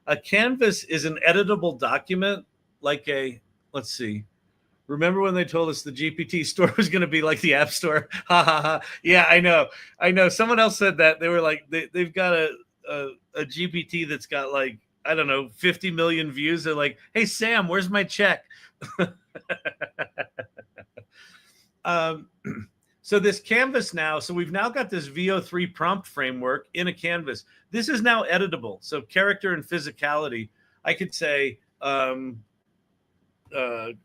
A canvas is an editable document, like let's see. Remember when they told us the GPT store was going to be like the App Store? Ha ha ha. Yeah, I know. Someone else said that. They were like, they've got a GPT that's got like, I don't know, 50 million views. They're like, hey, Sam, where's my check? So this canvas now, so we've now got this VO3 prompt framework in a canvas. This is now editable. So character and physicality, I could say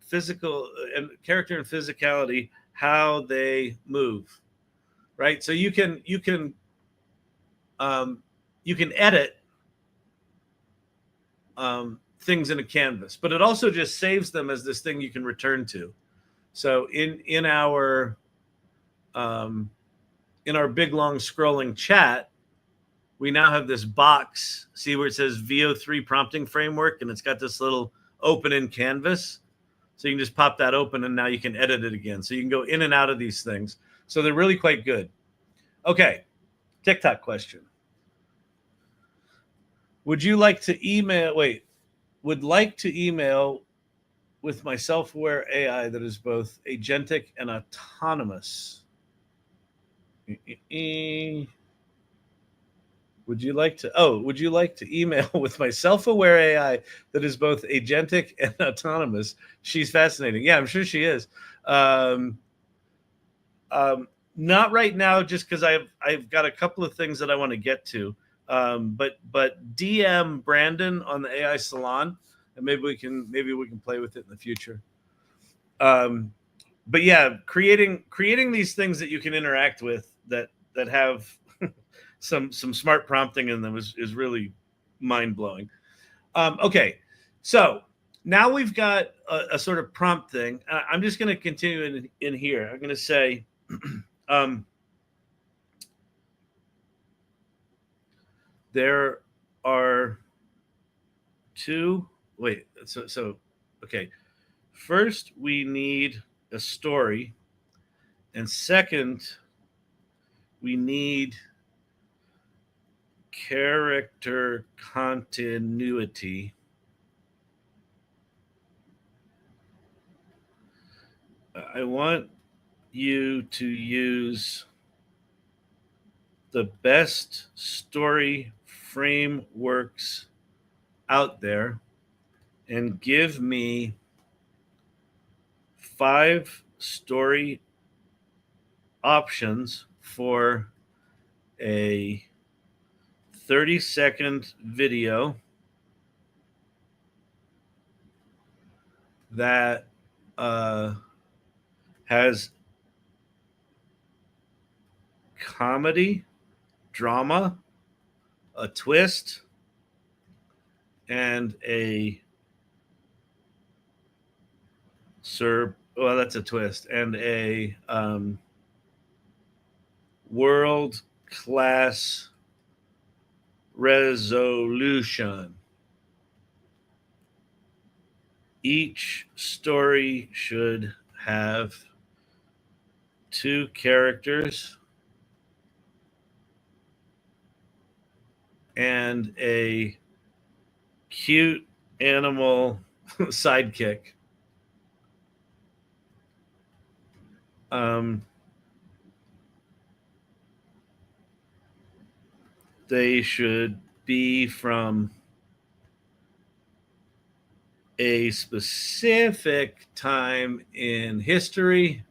physical and character and physicality, how they move, right? So you can edit things in a canvas, but it also just saves them as this thing you can return to. So in our big long scrolling chat, we now have this box. See where it says VO3 prompting framework, and it's got this little open in canvas. So you can just pop that open and now you can edit it again. So you can go in and out of these things. So they're really quite good. Okay, TikTok question. Would like to email with my self-aware AI that is both agentic and autonomous? Would you like to email with my self-aware AI that is both agentic and autonomous? She's fascinating. Yeah, I'm sure she is. Not right now, just because I've got a couple of things that I want to get to. But DM Brandon on the AI Salon, and maybe we can play with it in the future. But yeah, creating these things that you can interact with that have some smart prompting in them is really mind blowing. Okay, so now we've got a sort of prompt thing. I'm just going to continue in here. I'm going to say. There are two. Wait. So okay. First, we need a story, and second, we need character continuity. I want you to use the best story frameworks out there and give me 5 story options for a 30-second video that has comedy, drama, a twist, and that's a twist, and a world-class resolution. Each story should have 2 characters and a cute animal sidekick. They should be from a specific time in history.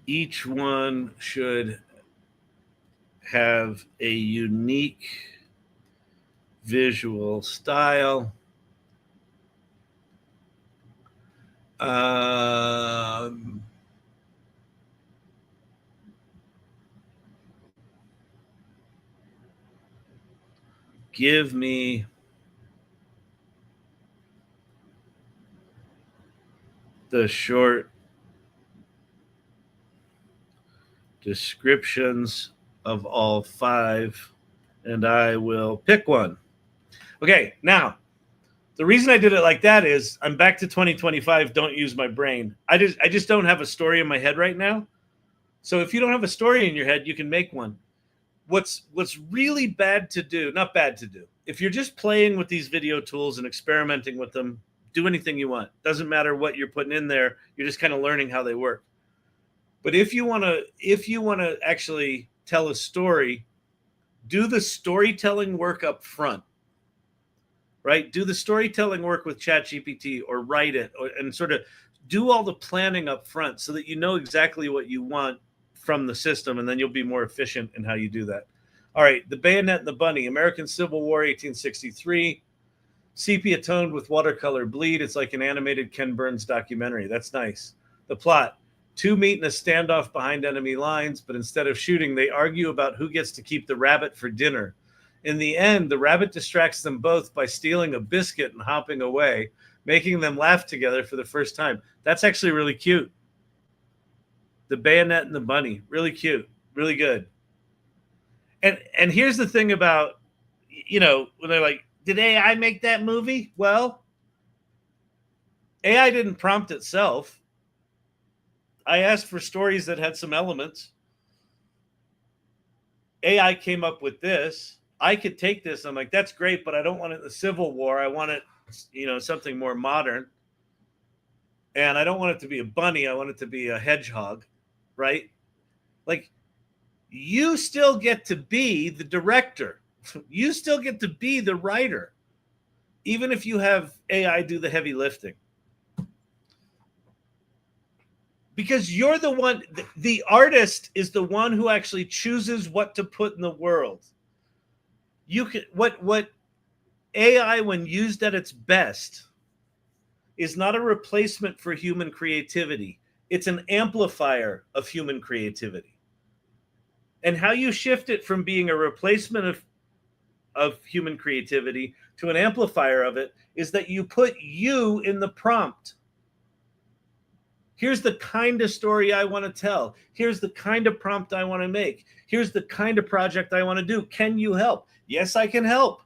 Each one should have a unique visual style. Give me the short descriptions of all 5, and I will pick one. Okay, now, the reason I did it like that is I'm back to 2025, don't use my brain. I just don't have a story in my head right now. So if you don't have a story in your head, you can make one. What's really bad to do, not bad to do, if you're just playing with these video tools and experimenting with them, do anything you want. Doesn't matter what you're putting in there. You're just kind of learning how they work. But if you want to actually tell a story, do the storytelling work up front. Right? Do the storytelling work with ChatGPT or write it and sort of do all the planning up front so that you know exactly what you want from the system, and then you'll be more efficient in how you do that. All right, The Bayonet and the Bunny, American Civil War, 1863. Sepia toned with watercolor bleed. It's like an animated Ken Burns documentary. That's nice. The plot. 2 meet in a standoff behind enemy lines, but instead of shooting, they argue about who gets to keep the rabbit for dinner. In the end, the rabbit distracts them both by stealing a biscuit and hopping away, making them laugh together for the first time. That's actually really cute. The Bayonet and the Bunny. Really cute. Really good. And here's the thing about, when they're like, Did AI make that movie? Well, AI didn't prompt itself. I asked for stories that had some elements. AI came up with this. I could take this. I'm like, that's great, but I don't want it in the Civil War. I want it, something more modern. And I don't want it to be a bunny. I want it to be a hedgehog, right? Like, you still get to be the director. You still get to be the writer, even if you have AI do the heavy lifting. Because you're the one, the artist is the one who actually chooses what to put in the world. You can what AI, when used at its best, is not a replacement for human creativity. It's an amplifier of human creativity. And how you shift it from being a replacement of human creativity to an amplifier of it is that you put you in the prompt. Here's the kind of story I want to tell. Here's the kind of prompt I want to make. Here's the kind of project I want to do. Can you help? Yes, I can help.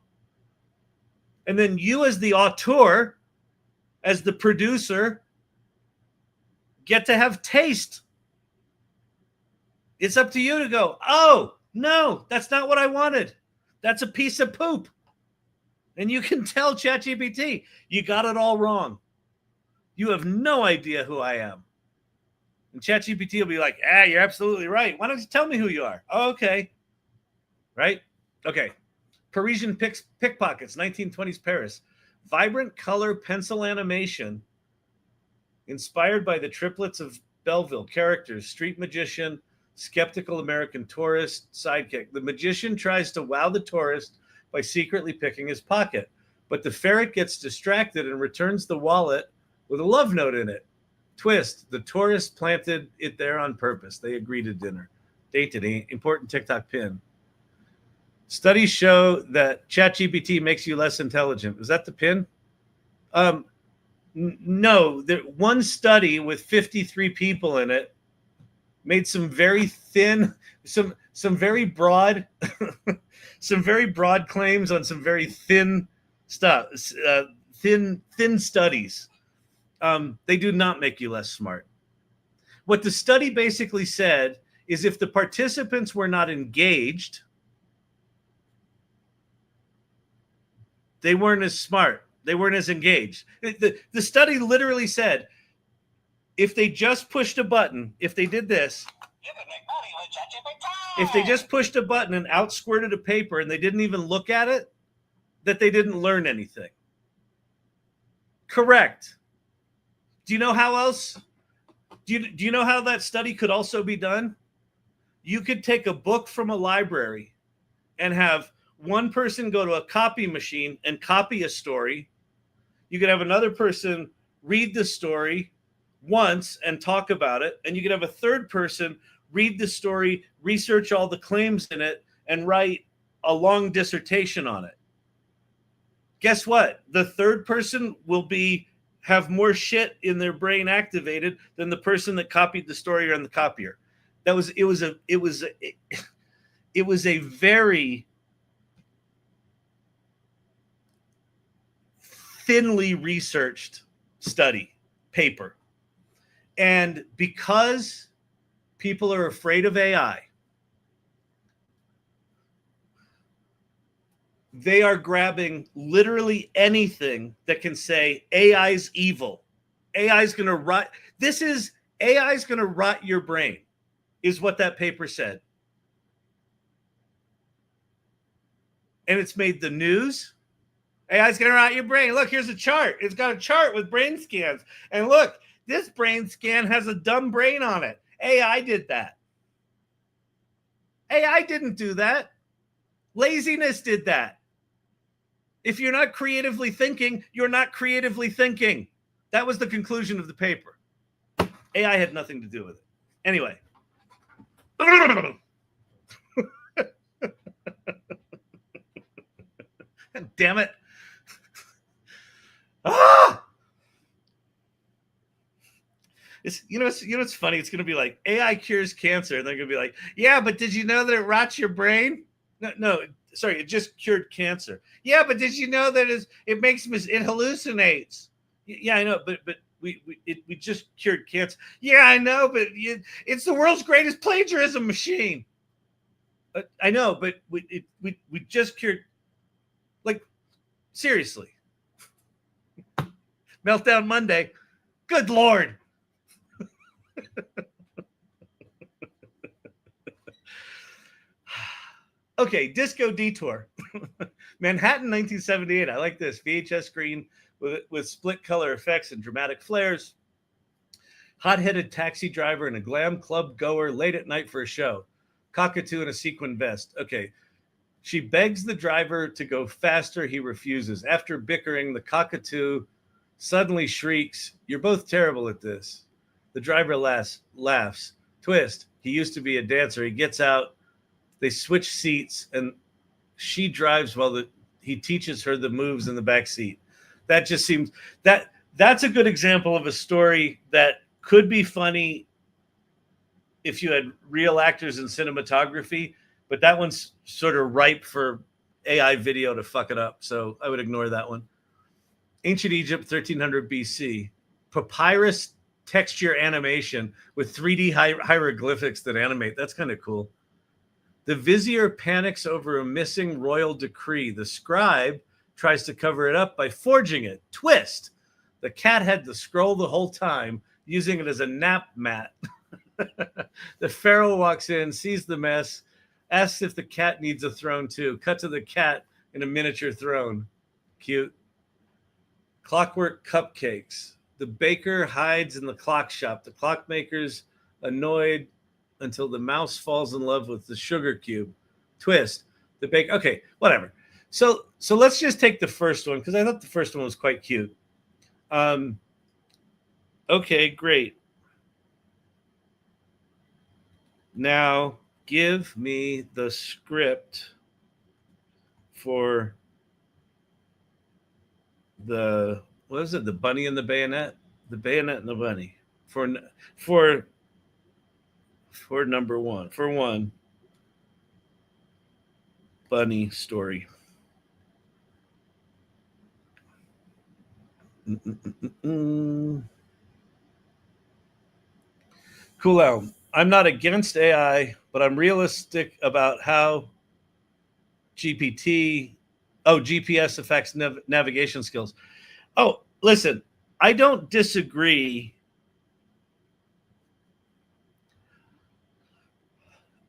And then you, as the auteur, as the producer, get to have taste. It's up to you to go, oh, no, that's not what I wanted. That's a piece of poop. And you can tell ChatGPT, you got it all wrong. You have no idea who I am. And ChatGPT will be like, you're absolutely right. Why don't you tell me who you are? Oh, okay. Right? Okay. Parisian pickpockets, 1920s Paris. Vibrant color pencil animation inspired by the triplets of Belleville characters, street magician, skeptical American tourist, sidekick. The magician tries to wow the tourist by secretly picking his pocket, but the ferret gets distracted and returns the wallet with a love note in it. Twist, the tourist planted it there on purpose. They agree to dinner. Dated, important TikTok pin. Studies show that ChatGPT makes you less intelligent. Is that the pin? No. One study with 53 people in it made some very thin, some very broad, some very broad claims on some very thin stuff. Thin studies. They do not make you less smart. What the study basically said is if the participants were not engaged, they weren't as smart. They weren't as engaged. The study literally said, if they just pushed a button, if they did this, you can make money with ChatGPT. If they just pushed a button and out squirted a paper and they didn't even look at it, that they didn't learn anything. Correct. Do you know how else? Do you know how that study could also be done? You could take a book from a library and have one person go to a copy machine and copy a story. You could have another person read the story once and talk about it. And you could have a third person read the story, research all the claims in it, and write a long dissertation on it. Guess what? The third person will have more shit in their brain activated than the person that copied the story on the copier. It was a very thinly researched study paper. And because people are afraid of AI, they are grabbing literally anything that can say AI's evil. AI's going to rot. AI's going to rot your brain, is what that paper said. And it's made the news. AI's going to rot your brain. Look, here's a chart. It's got a chart with brain scans. And look, this brain scan has a dumb brain on it. AI did that. AI didn't do that. Laziness did that. If you're not creatively thinking, you're not creatively thinking. That was the conclusion of the paper. AI had nothing to do with it. Anyway. Damn it. Ah! It's funny. It's going to be like AI cures cancer. And they're going to be like, yeah, but did you know that it rots your brain? No, Sorry, it just cured cancer. Yeah, but did you know that it hallucinates? Yeah, I know, but we just cured cancer. Yeah, I know, but it's the world's greatest plagiarism machine. I know, but we just cured. Like, seriously, Meltdown Monday. Good Lord. Okay, Disco Detour. Manhattan, 1978. I like this. VHS screen with split color effects and dramatic flares. Hot-headed taxi driver and a glam club goer late at night for a show. Cockatoo in a sequin vest. Okay. She begs the driver to go faster. He refuses. After bickering, the cockatoo suddenly shrieks, "You're both terrible at this." The driver laughs. Twist. He used to be a dancer. He gets out. They switch seats, and she drives while he teaches her the moves in the back seat. That just seems that's a good example of a story that could be funny if you had real actors in cinematography, but that one's sort of ripe for AI video to fuck it up. So I would ignore that one. Ancient Egypt, 1300 BC. Papyrus texture animation with 3D hieroglyphics that animate. That's kind of cool. The vizier panics over a missing royal decree. The scribe tries to cover it up by forging it. Twist. The cat had the scroll the whole time, using it as a nap mat. The pharaoh walks in, sees the mess, asks if the cat needs a throne too. Cut to the cat in a miniature throne. Cute. Clockwork cupcakes. The baker hides in the clock shop. The clockmaker's annoyed until the mouse falls in love with the sugar cube. Twist. The baker. Okay, whatever. So let's just take the first one because I thought the first one was quite cute. Okay, great. Now give me the script for the what is it? The bunny and the bayonet, the bayonet and the bunny for number one, for one bunny story. Cool out. I'm not against AI, but I'm realistic about how GPT, GPS affects navigation skills. Oh, listen, I don't disagree.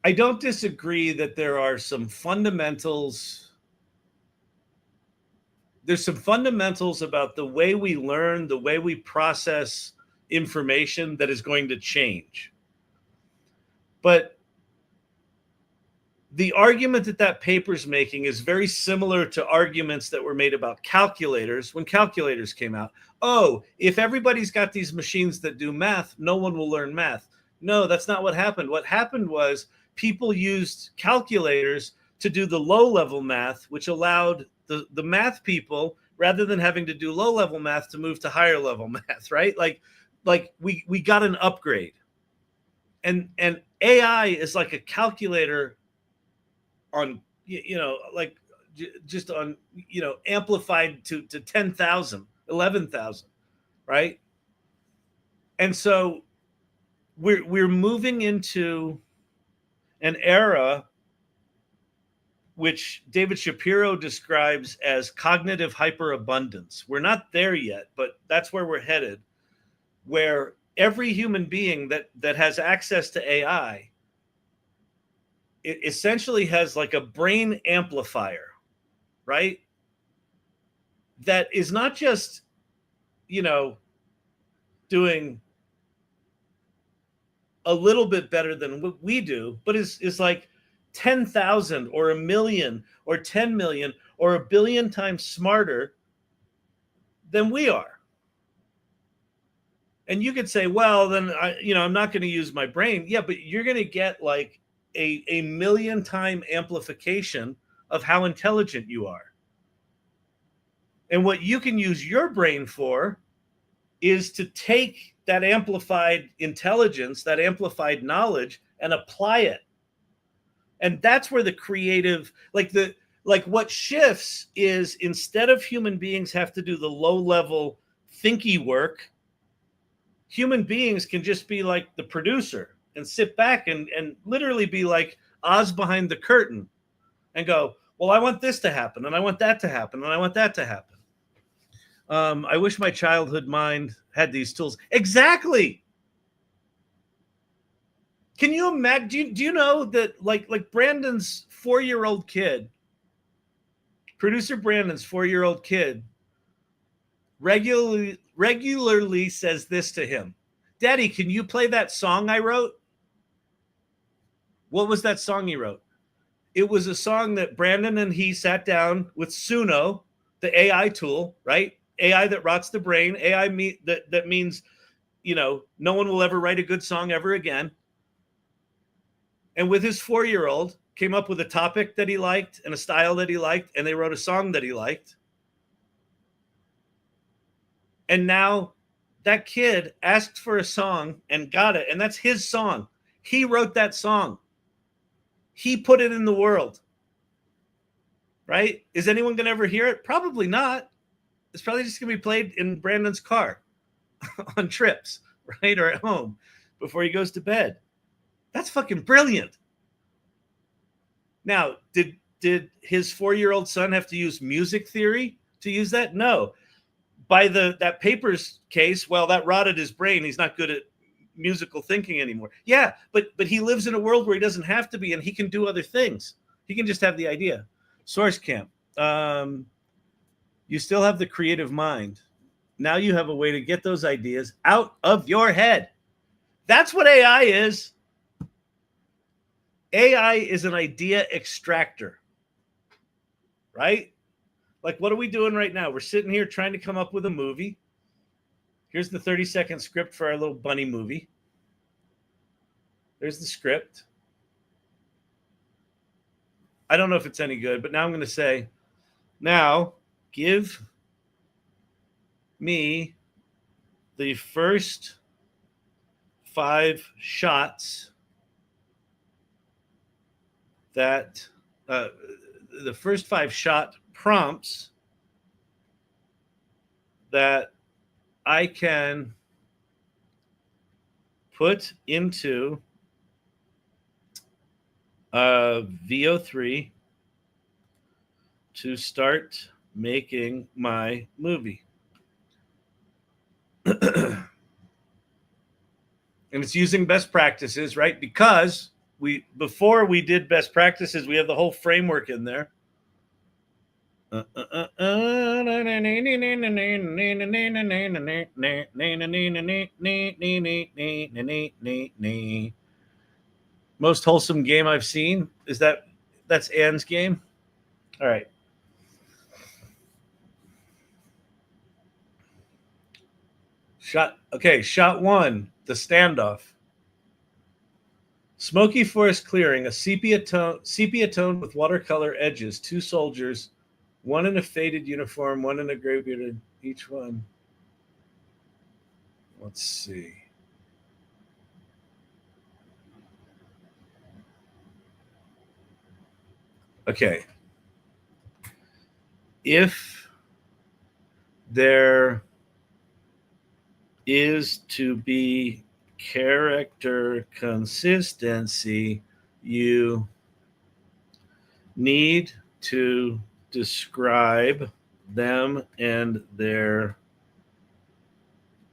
I don't disagree that there are some fundamentals. There's some fundamentals about the way we learn, the way we process information that is going to change. But the argument that paper's making is very similar to arguments that were made about calculators when calculators came out. Oh, if everybody's got these machines that do math, no one will learn math. No, that's not what happened. What happened was people used calculators to do the low-level math, which allowed the math people, rather than having to do low-level math, to move to higher-level math, right? Like we got an upgrade. And AI is like a calculator on, like just on, amplified to 10,000, 11,000, right? And so we're moving into an era which David Shapiro describes as cognitive hyperabundance. We're not there yet, but that's where we're headed, where every human being that has access to AI, it essentially has like a brain amplifier, right? That is not just, doing a little bit better than what we do, but is like 10,000 or a million or 10 million or a billion times smarter than we are. And you could say, well, then I'm not going to use my brain. Yeah, but you're going to get like a million time amplification of how intelligent you are. And what you can use your brain for is to take that amplified intelligence, that amplified knowledge, and apply it. And that's where the creative, like like what shifts is instead of human beings have to do the low level thinky work, human beings can just be like the producer and sit back and literally be like Oz behind the curtain and go, well, I want this to happen, and I want that to happen, and I want that to happen. I wish my childhood mind had these tools. Exactly. Can you imagine? Do you know that like Brandon's 4-year-old kid, producer Brandon's 4-year-old kid, regularly says this to him: Daddy, can you play that song I wrote? What was that song he wrote? It was a song that Brandon and he sat down with Suno, the AI tool, right? AI that rots the brain. AI that means, you know, no one will ever write a good song ever again. And with his 4-year-old, came up with a topic that he liked and a style that he liked, and they wrote a song that he liked. And now that kid asked for a song and got it, and that's his song. He wrote that song. He put it in the world, right? Is anyone going to ever hear it? Probably not. It's probably just going to be played in Brandon's car on trips, right? Or at home before he goes to bed. That's fucking brilliant. Now, did his 4-year-old son have to use music theory to use that? No. By that paper's case, well, that rotted his brain. He's not good at musical thinking anymore. Yeah, but he lives in a world where he doesn't have to be, and he can do other things. He can just have the idea. Source camp. You still have the creative mind. Now you have a way to get those ideas out of your head. That's what AI is. AI is an idea extractor, right? Like, what are we doing right now? We're sitting here trying to come up with a movie. Here's the 30-second script for our little bunny movie. There's the script. I don't know if it's any good, but now I'm going to say, now give me the first 5 shots that, the first 5 shot prompts that I can put into VO3 to start making my movie. And it's using best practices, right? Because before we did best practices, we have the whole framework in there. Most wholesome game I've seen is that's Anne's game. All right. Shot 1, the standoff. Smoky forest clearing, a sepia tone with watercolor edges, 2 soldiers, one in a faded uniform, one in a gray bearded, each one. Let's see. Okay. If there is to be character consistency, you need to describe them and their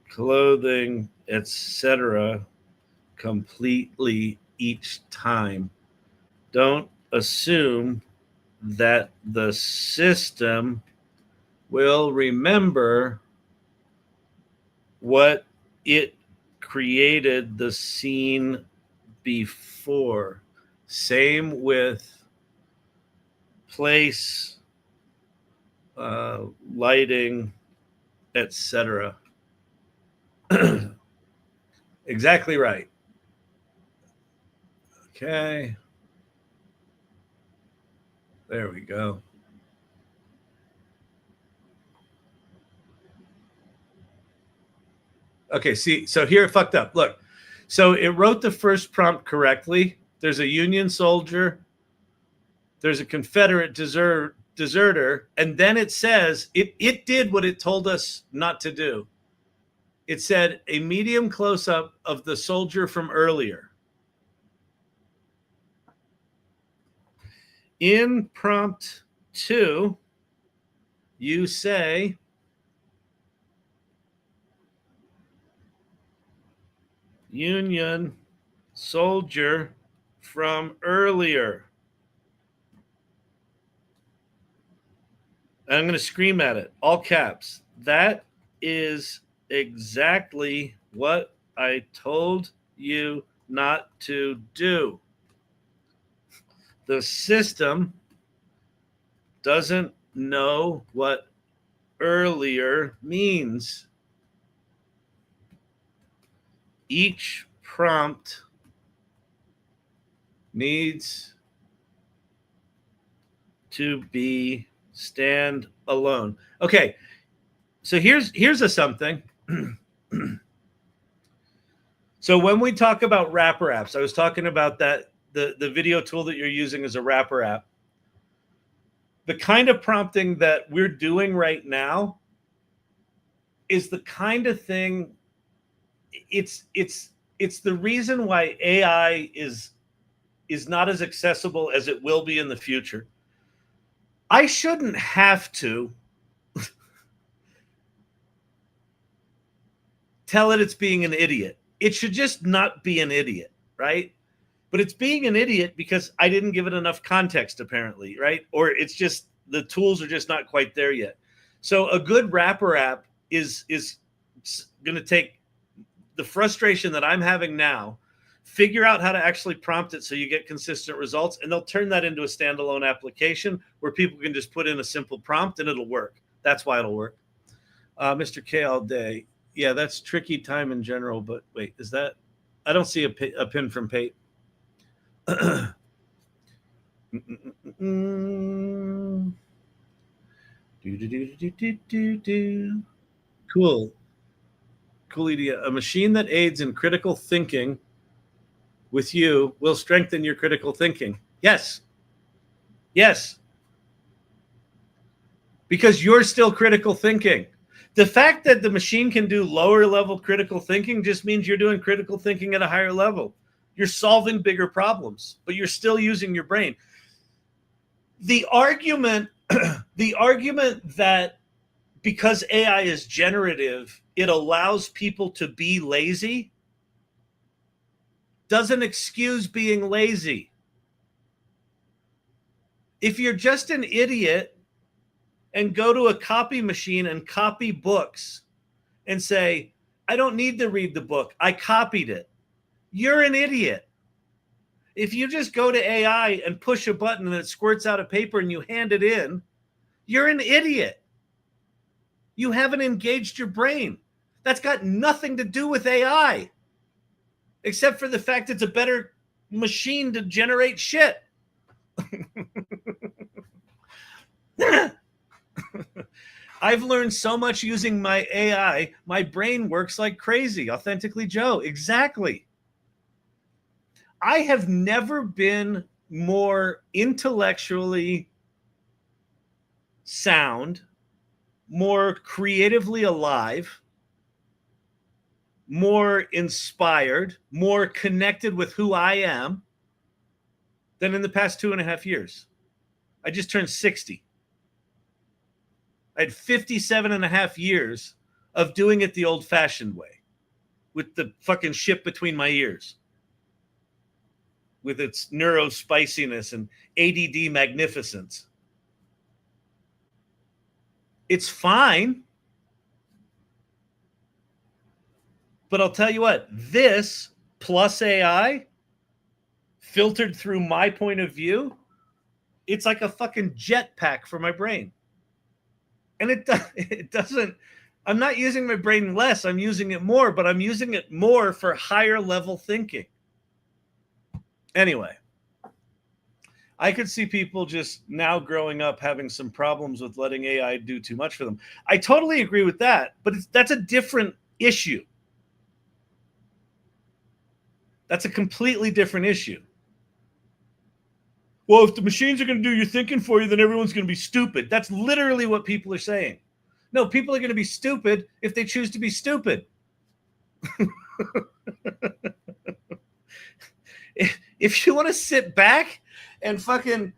clothing, etc., completely each time. Don't assume that the system will remember what it created the scene before. Same with place, lighting, etc. Exactly right. Okay. There we go. Okay, see, so here it fucked up. Look, so it wrote the first prompt correctly. There's a Union soldier there's a Confederate deserter, and then it says it did what it told us not to do. It said a medium close-up of the soldier from earlier. In prompt 2, you say, Union soldier from earlier. And I'm going to scream at it, all caps. That is exactly what I told you not to do. The system doesn't know what earlier means. Each prompt needs to be stand alone. Okay, so here's a something. So when we talk about wrapper apps, I was talking about that the video tool that you're using is a wrapper app. The kind of prompting that we're doing right now is the kind of thing. It's the reason why AI is not as accessible as it will be in the future. I shouldn't have to tell it it's being an idiot. It should just not be an idiot, right? But it's being an idiot because I didn't give it enough context, apparently, right? Or it's just the tools are just not quite there yet. So a good wrapper app is going to take the frustration that I'm having now, figure out how to actually prompt it so you get consistent results, and they'll turn that into a standalone application where people can just put in a simple prompt and it'll work. That's why it'll work. Mr. K all day. Yeah, that's tricky time in general, but wait, is that? I don't see a pin from Pate. Cool. Cool idea. A machine that aids in critical thinking with you will strengthen your critical thinking. Yes. Yes. Because you're still critical thinking. The fact that the machine can do lower level critical thinking just means you're doing critical thinking at a higher level. You're solving bigger problems, but you're still using your brain. The argument that because AI is generative, it allows people to be lazy doesn't excuse being lazy. If you're just an idiot and go to a copy machine and copy books and say, I don't need to read the book, I copied it, you're an idiot. If you just go to AI and push a button and it squirts out a paper and you hand it in, you're an idiot. You haven't engaged your brain. That's got nothing to do with AI, except for the fact it's a better machine to generate shit. I've learned so much using my AI. My brain works like crazy. Authentically Joe. Exactly. I have never been more intellectually sound, more creatively alive, more inspired, more connected with who I am than in the past 2.5 years. I just turned 60. I had 57.5 years of doing it the old-fashioned way with the fucking shit between my ears, with its neuro spiciness and ADD magnificence. It's fine. But I'll tell you what, this plus AI filtered through my point of view, it's like a fucking jetpack for my brain. And it doesn't, I'm not using my brain less, I'm using it more, but I'm using it more for higher level thinking. Anyway, I could see people just now growing up having some problems with letting AI do too much for them. I totally agree with that, but that's a different issue. That's a completely different issue. Well, if the machines are going to do your thinking for you, then everyone's going to be stupid. That's literally what people are saying. No, people are going to be stupid if they choose to be stupid. If you want to sit back and fucking,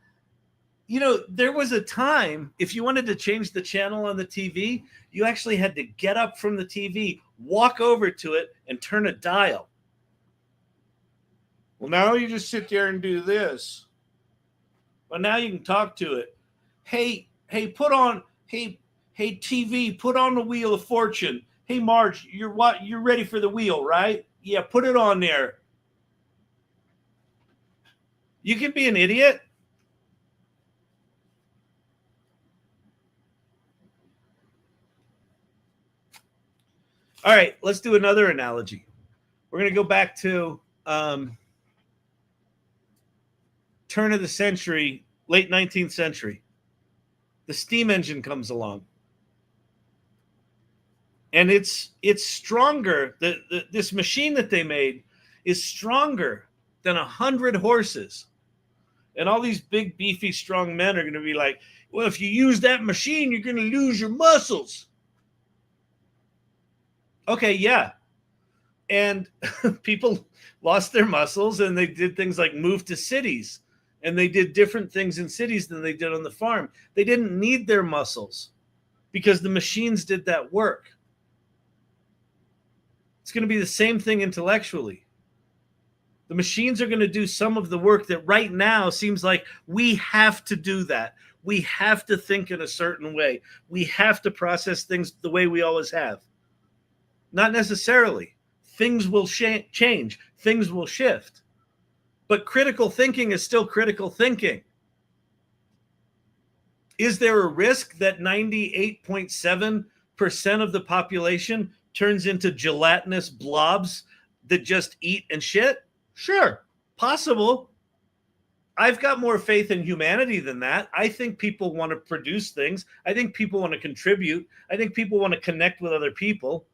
there was a time, if you wanted to change the channel on the TV, you actually had to get up from the TV, walk over to it, and turn a dial. Well, now you just sit there and do this. Well, now you can talk to it. Hey, TV, put on the Wheel of Fortune. Hey, Marge, you're ready for the wheel, right? Yeah, put it on there. You can be an idiot. All right, let's do another analogy. We're going to go back to turn of the century, late 19th century. The steam engine comes along. And it's stronger. This machine that they made is stronger than 100 horses. And all these big, beefy, strong men are going to be like, well, if you use that machine, you're going to lose your muscles. Okay, yeah. And people lost their muscles, and they did things like move to cities. And they did different things in cities than they did on the farm. They didn't need their muscles because the machines did that work. It's going to be the same thing intellectually. The machines are going to do some of the work that right now seems like we have to do that. We have to think in a certain way. We have to process things the way we always have. Not necessarily. Things will change. Things will shift. But critical thinking is still critical thinking. Is there a risk that 98.7% of the population turns into gelatinous blobs that just eat and shit? Sure, possible. I've got more faith in humanity than that. I think people want to produce things. I think people want to contribute. I think people want to connect with other people.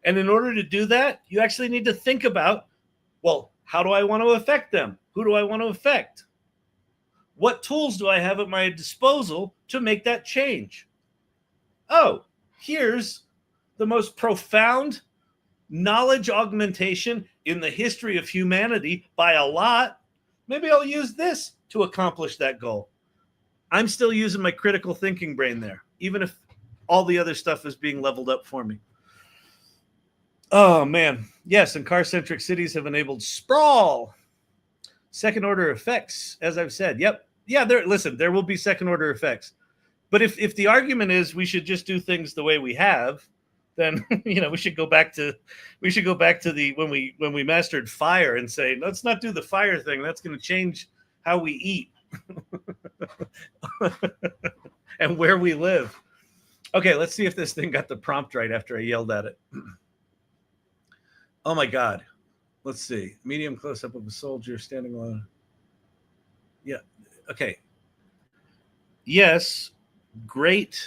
And in order to do that, you actually need to think about, well, how do I want to affect them? Who do I want to affect? What tools do I have at my disposal to make that change? Oh, here's the most profound knowledge augmentation in the history of humanity by a lot. Maybe I'll use this to accomplish that goal. I'm still using my critical thinking brain there, even if all the other stuff is being leveled up for me. Oh, man. Yes, and car-centric cities have enabled sprawl. Second-order effects, as I've said. Yep. Yeah, there will be second-order effects. But if the argument is we should just do things the way we have, then we should go back to the when we mastered fire and say, let's not do the fire thing. That's going to change how we eat and where we live. Okay, let's see if this thing got the prompt right after I yelled at it. Oh my God. Let's see. Medium close-up of a soldier standing alone. Yeah. Okay. Yes. Great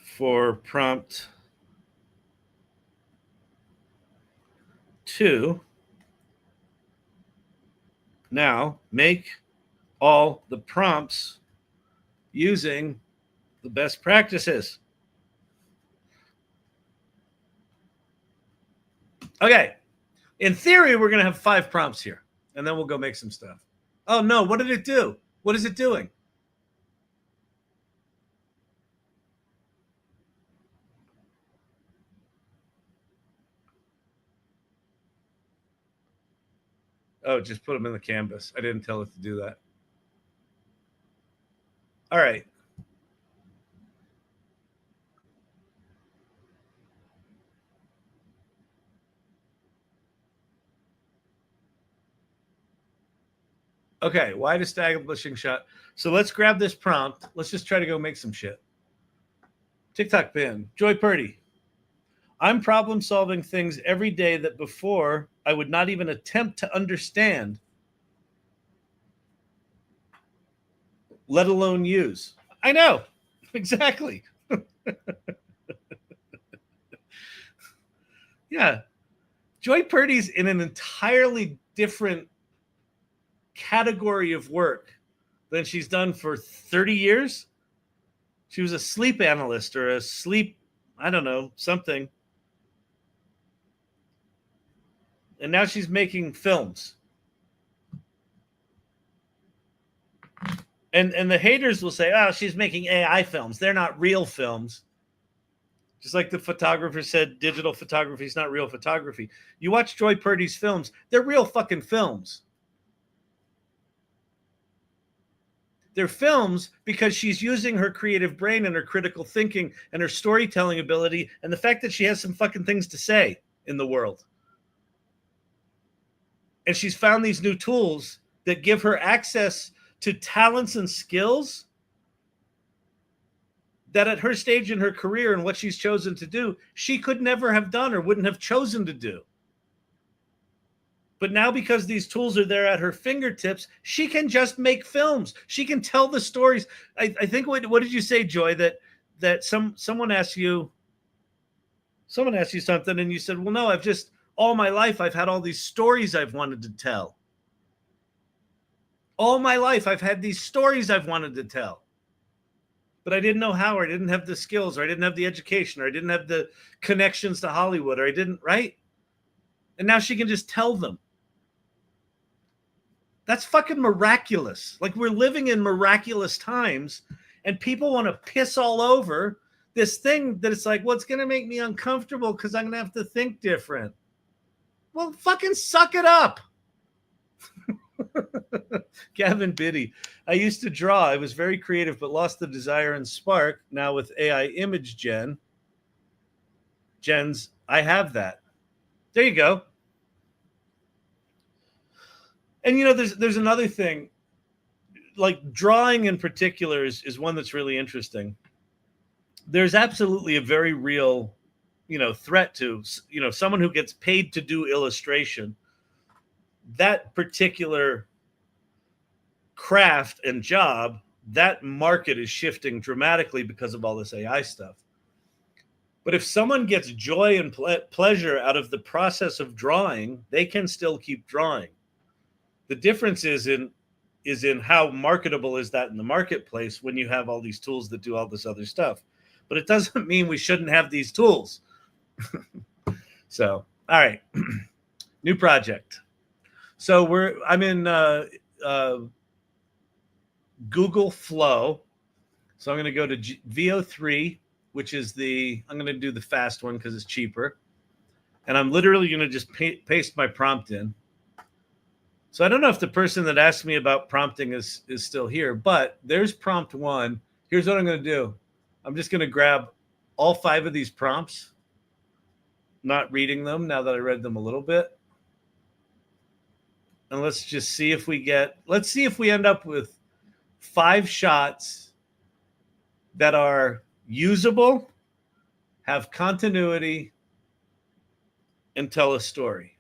for prompt 2. Now make all the prompts using the best practices. Okay. In theory, we're going to have 5 prompts here, and then we'll go make some stuff. Oh, no. What did it do? What is it doing? Oh, just put them in the canvas. I didn't tell it to do that. All right. Okay, wide establishing shot. So let's grab this prompt. Let's just try to go make some shit. TikTok pin. Joy Purdy. I'm problem solving things every day that before I would not even attempt to understand, let alone use. I know. Exactly. Yeah. Joy Purdy's in an entirely different category of work than she's done for 30 years. She was a sleep analyst or a sleep, I don't know, something. And now she's making films. And the haters will say, oh, she's making AI films. They're not real films. Just like the photographer said, digital photography is not real photography. You watch Joy Purdy's films, they're real fucking films. They're films because she's using her creative brain and her critical thinking and her storytelling ability and the fact that she has some fucking things to say in the world. And she's found these new tools that give her access to talents and skills that at her stage in her career and what she's chosen to do, she could never have done or wouldn't have chosen to do. But now because these tools are there at her fingertips, she can just make films. She can tell the stories. I think, what did you say, Joy, that someone asked you something and you said, well, no, all my life, I've had all these stories I've wanted to tell. All my life, I've had these stories I've wanted to tell. But I didn't know how, or I didn't have the skills, or I didn't have the education, or I didn't have the connections to Hollywood, or I didn't, right? And now she can just tell them. That's fucking miraculous. Like, we're living in miraculous times, and people want to piss all over this thing that it's like, well, it's going to make me uncomfortable because I'm going to have to think different. Well, fucking suck it up. Gavin Biddy. I used to draw. I was very creative, but lost the desire and spark. Now with AI Imagen, I have that. There you go. And, there's another thing. Like, drawing in particular is one that's really interesting. There's absolutely a very real, threat to, someone who gets paid to do illustration. That particular craft and job, that market is shifting dramatically because of all this AI stuff. But if someone gets joy and pleasure out of the process of drawing, they can still keep drawing. The difference is in how marketable is that in the marketplace when you have all these tools that do all this other stuff. But it doesn't mean we shouldn't have these tools. So, all right. New project. So I'm in Google Flow. So I'm going to go to VO3, which is I'm going to do the fast one because it's cheaper. And I'm literally going to just paste my prompt in. So I don't know if the person that asked me about prompting is still here, but there's prompt 1. Here's what I'm going to do. I'm just going to grab all 5 of these prompts, not reading them now that I read them a little bit. And let's just see if we end up with 5 shots that are usable, have continuity, and tell a story.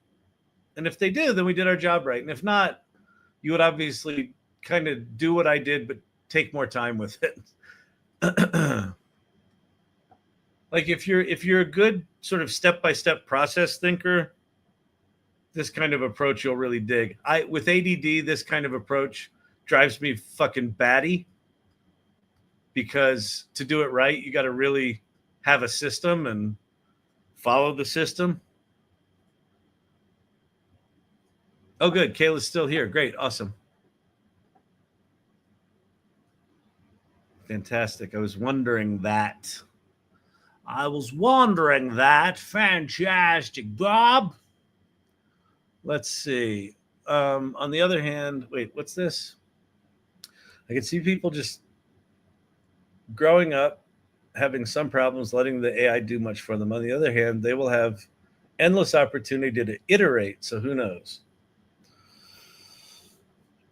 And if they do, then we did our job right. And if not, you would obviously kind of do what I did, but take more time with it. Like, if you're a good sort of step-by-step process thinker, this kind of approach you'll really dig. With ADD, this kind of approach drives me fucking batty, because to do it right, you got to really have a system and follow the system. Oh, good. Kayla's still here. Great. Awesome. Fantastic. I was wondering that. Fantastic, Bob. Let's see. On the other hand, wait, what's this? I can see people just growing up, having some problems letting the AI do much for them. On the other hand, they will have endless opportunity to iterate. So who knows?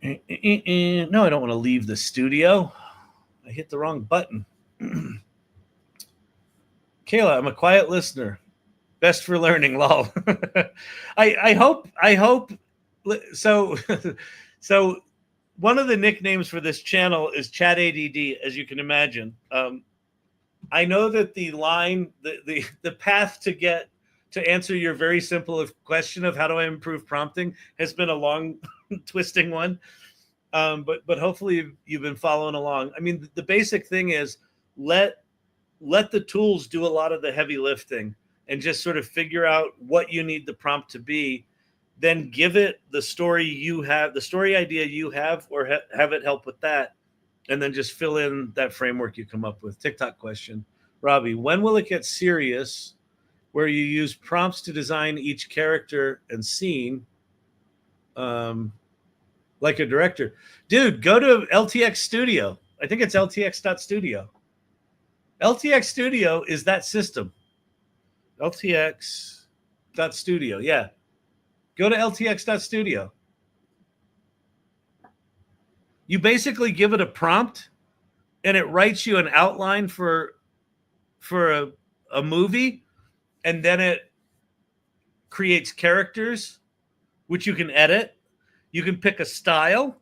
No, I don't want to leave the studio. I hit the wrong button. Kayla, I'm a quiet listener. Best for learning, lol. I hope. So one of the nicknames for this channel is Chat ADD, as you can imagine. I know that the path to to answer your very simple question of how do I improve prompting has been a long twisting one. But hopefully you've been following along. I mean, the basic thing is let the tools do a lot of the heavy lifting and just sort of figure out what you need the prompt to be. Then give it the story you have, the story idea you have, or have it help with that. And then just fill in that framework you come up with. TikTok question. Robbie, when will it get serious where you use prompts to design each character and scene like a director? Dude, go to Ltx Studio. I think it's ltx.studio. Ltx Studio is that system. Ltx.studio. Yeah. Go to ltx.studio. You basically give it a prompt and it writes you an outline for a movie, and then it creates characters which you can edit. You can pick a style,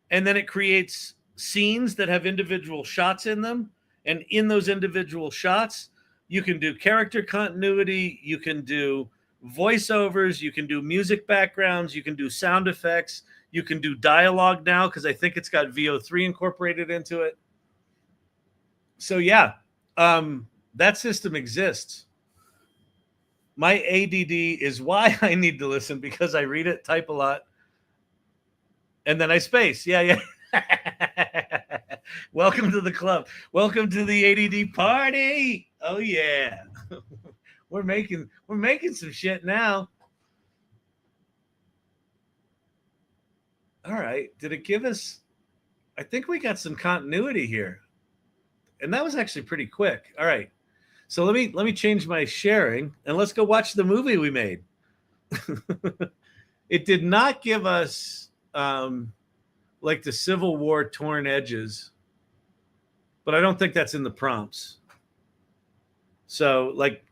and then it creates scenes that have individual shots in them. And in those individual shots, you can do character continuity, you can do voiceovers, you can do music backgrounds, you can do sound effects, you can do dialogue now because I think it's got VO3 incorporated into it. So yeah, that system exists. My ADD is why I need to listen, because I read it, type a lot, and then I space. Yeah. Welcome to the club. Welcome to the ADD party. Oh yeah. We're making some shit now. All right. Did it give us? I think we got some continuity here. And that was actually pretty quick. All right. So let me change my sharing and let's go watch the movie we made. It did not give us like the Civil War torn edges, but I don't think that's in the prompts. So like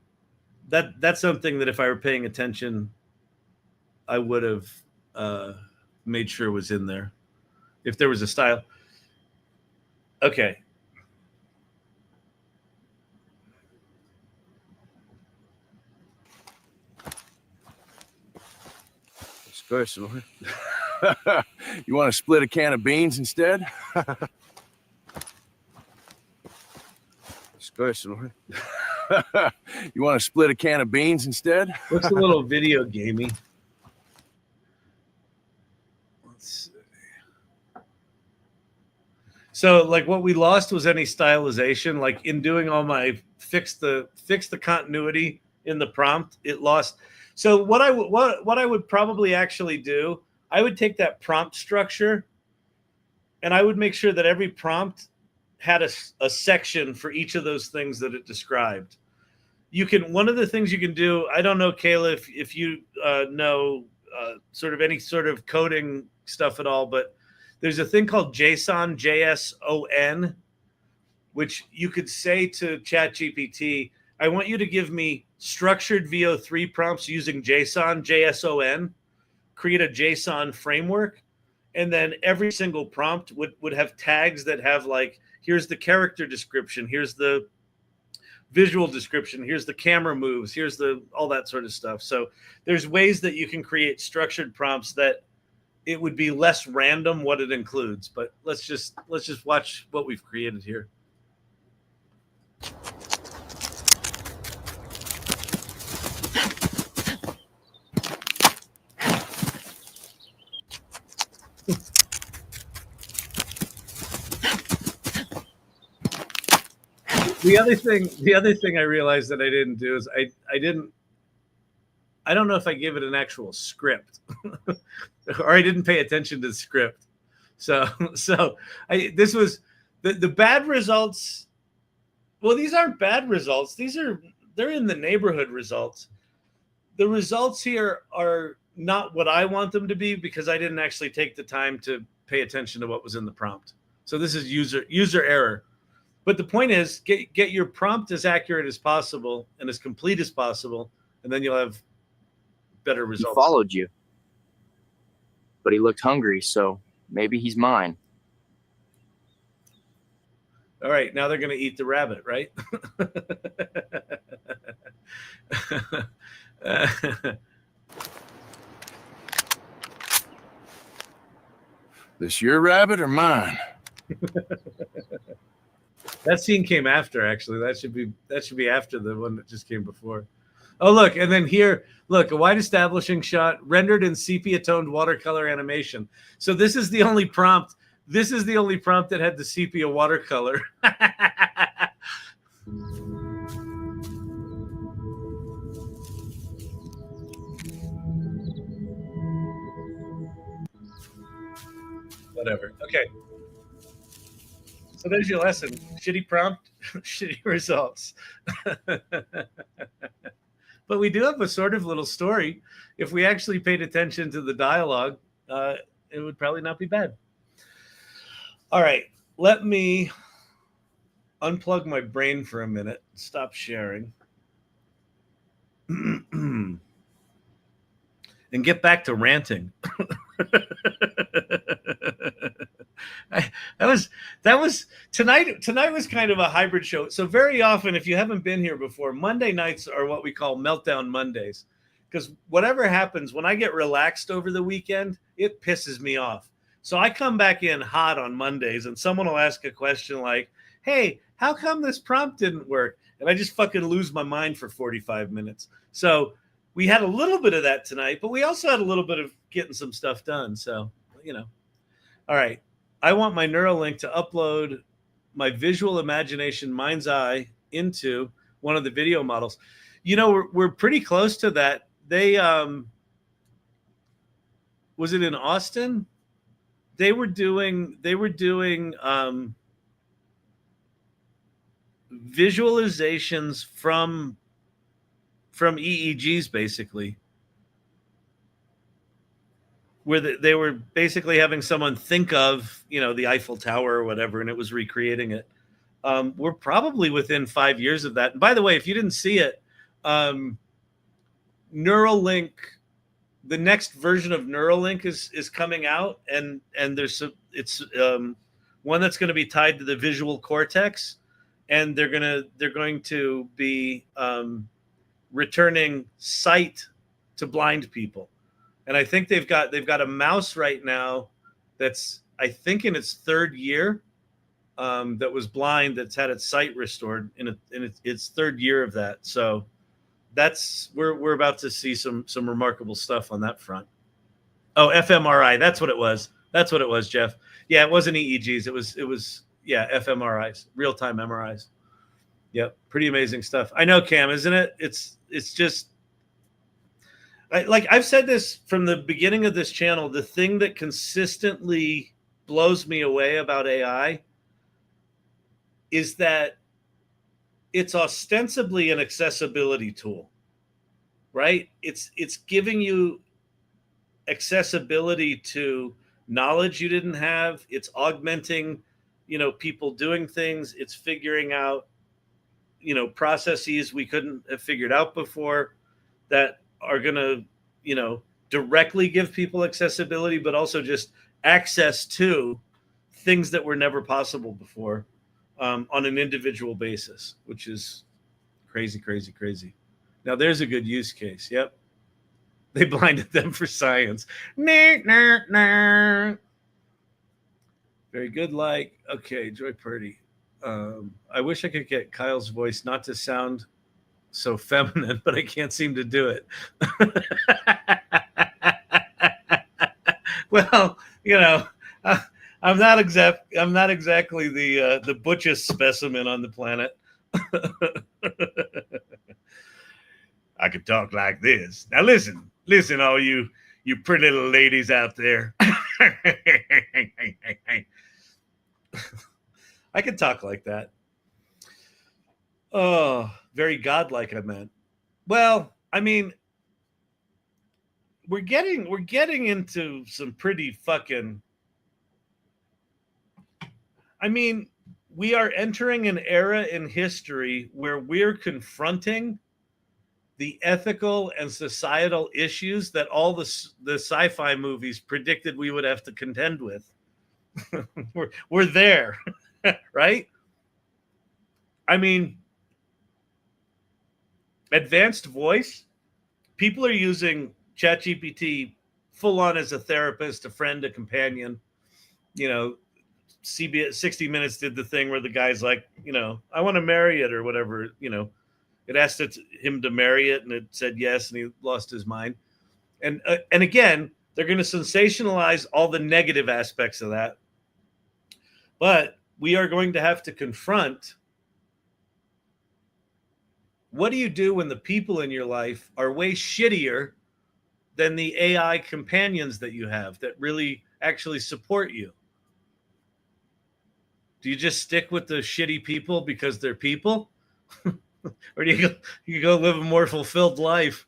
that's something that if I were paying attention, I would have made sure was in there if there was a style. Okay. Personally. You want to split a can of beans instead? Personally. You want to split a can of beans instead? Looks a little video gamey. Let's see. So like what we lost was any stylization. Like in doing all my fix the continuity in the prompt, it lost. So what I would probably actually do, I would take that prompt structure and I would make sure that every prompt had a section for each of those things that it described. You can, one of the things you can do, I don't know, Kayla, if you know sort of any sort of coding stuff at all, but there's a thing called JSON, JSON, which you could say to ChatGPT, I want you to give me structured VO3 prompts using JSON, JSON, create a JSON framework. And then every single prompt would have tags that have like, here's the character description, here's the visual description, here's the camera moves, here's the all that sort of stuff. So there's ways that you can create structured prompts that it would be less random what it includes. But let's just watch what we've created here. The other thing I realized that I didn't do is I don't know if I gave it an actual script or I didn't pay attention to the script. So this was the bad results. Well, these aren't bad results. They're in the neighborhood results. The results here are not what I want them to be because I didn't actually take the time to pay attention to what was in the prompt. So this is user error. But the point is, get your prompt as accurate as possible and as complete as possible, and then you'll have better results. He followed you, but he looked hungry, so maybe he's mine. All right, now they're going to eat the rabbit, right? This your rabbit or mine? That scene came after, actually. That should be after the one that just came before. Oh, look, and then here, look, a wide establishing shot rendered in sepia-toned watercolor animation. So this is the only prompt. This is the only prompt that had the sepia watercolor. Whatever. Okay. So there's your lesson. Shitty prompt, shitty results. But we do have a sort of little story. If we actually paid attention to the dialogue, it would probably not be bad. All right, let me unplug my brain for a minute, stop sharing, and get back to ranting. that was tonight was kind of a hybrid show. So very often, if you haven't been here before, Monday nights are what we call Meltdown Mondays, because whatever happens when I get relaxed over the weekend, it pisses me off. So I come back in hot on Mondays, and someone will ask a question like, hey, how come this prompt didn't work? And I just fucking lose my mind for 45 minutes. So we had a little bit of that tonight, but we also had a little bit of getting some stuff done. So, all right. I want my Neurolink to upload my visual imagination mind's eye into one of the video models. We're pretty close to that. They was it in Austin? They were doing visualizations from EEGs, basically, where they were basically having someone think of, the Eiffel Tower or whatever, and it was recreating it. We're probably within 5 years of that. And by the way, if you didn't see it, Neuralink, the next version of Neuralink is coming out, and it's one that's going to be tied to the visual cortex, and they're going to be returning sight to blind people. And I think they've got a mouse right now that's, I think, in its third year, that was blind, that's had its sight restored in its third year of that. So we're about to see some remarkable stuff on that front. Oh, fMRI, that's what it was. That's what it was, Jeff. Yeah, it wasn't EEGs. It was fMRIs, real-time MRIs. Yep, pretty amazing stuff. I know, Cam, isn't it? It's just, I've said this from the beginning of this channel, the thing that consistently blows me away about AI is that it's ostensibly an accessibility tool, right? It's giving you accessibility to knowledge you didn't have. It's augmenting, people doing things. It's figuring out, processes we couldn't have figured out before that are going to, directly give people accessibility, but also just access to things that were never possible before, on an individual basis, which is crazy, crazy, crazy. Now there's a good use case. Yep. They blinded them for science. Very good. Okay, Joy Purdy. I wish I could get Kyle's voice not to sound so feminine, but I can't seem to do it. Well, I'm not exactly the butchest specimen on the planet. I could talk like this. Now listen, all you pretty little ladies out there. I could talk like that. Oh, very godlike, I meant. Well, I mean, we're getting into some pretty fucking, I mean, we are entering an era in history where we're confronting the ethical and societal issues that all the sci-fi movies predicted we would have to contend with. we're there, right? I mean, advanced voice, people are using ChatGPT full on as a therapist, a friend, a companion. You know, CBS 60 Minutes did the thing where the guy's like, you know, I want to marry it or whatever. You know, it asked him to marry it, and it said yes, and he lost his mind. And again, they're going to sensationalize all the negative aspects of that. But we are going to have to confront, what do you do when the people in your life are way shittier than the AI companions that you have that really actually support you? Do you just stick with the shitty people because they're people? Or do you go live a more fulfilled life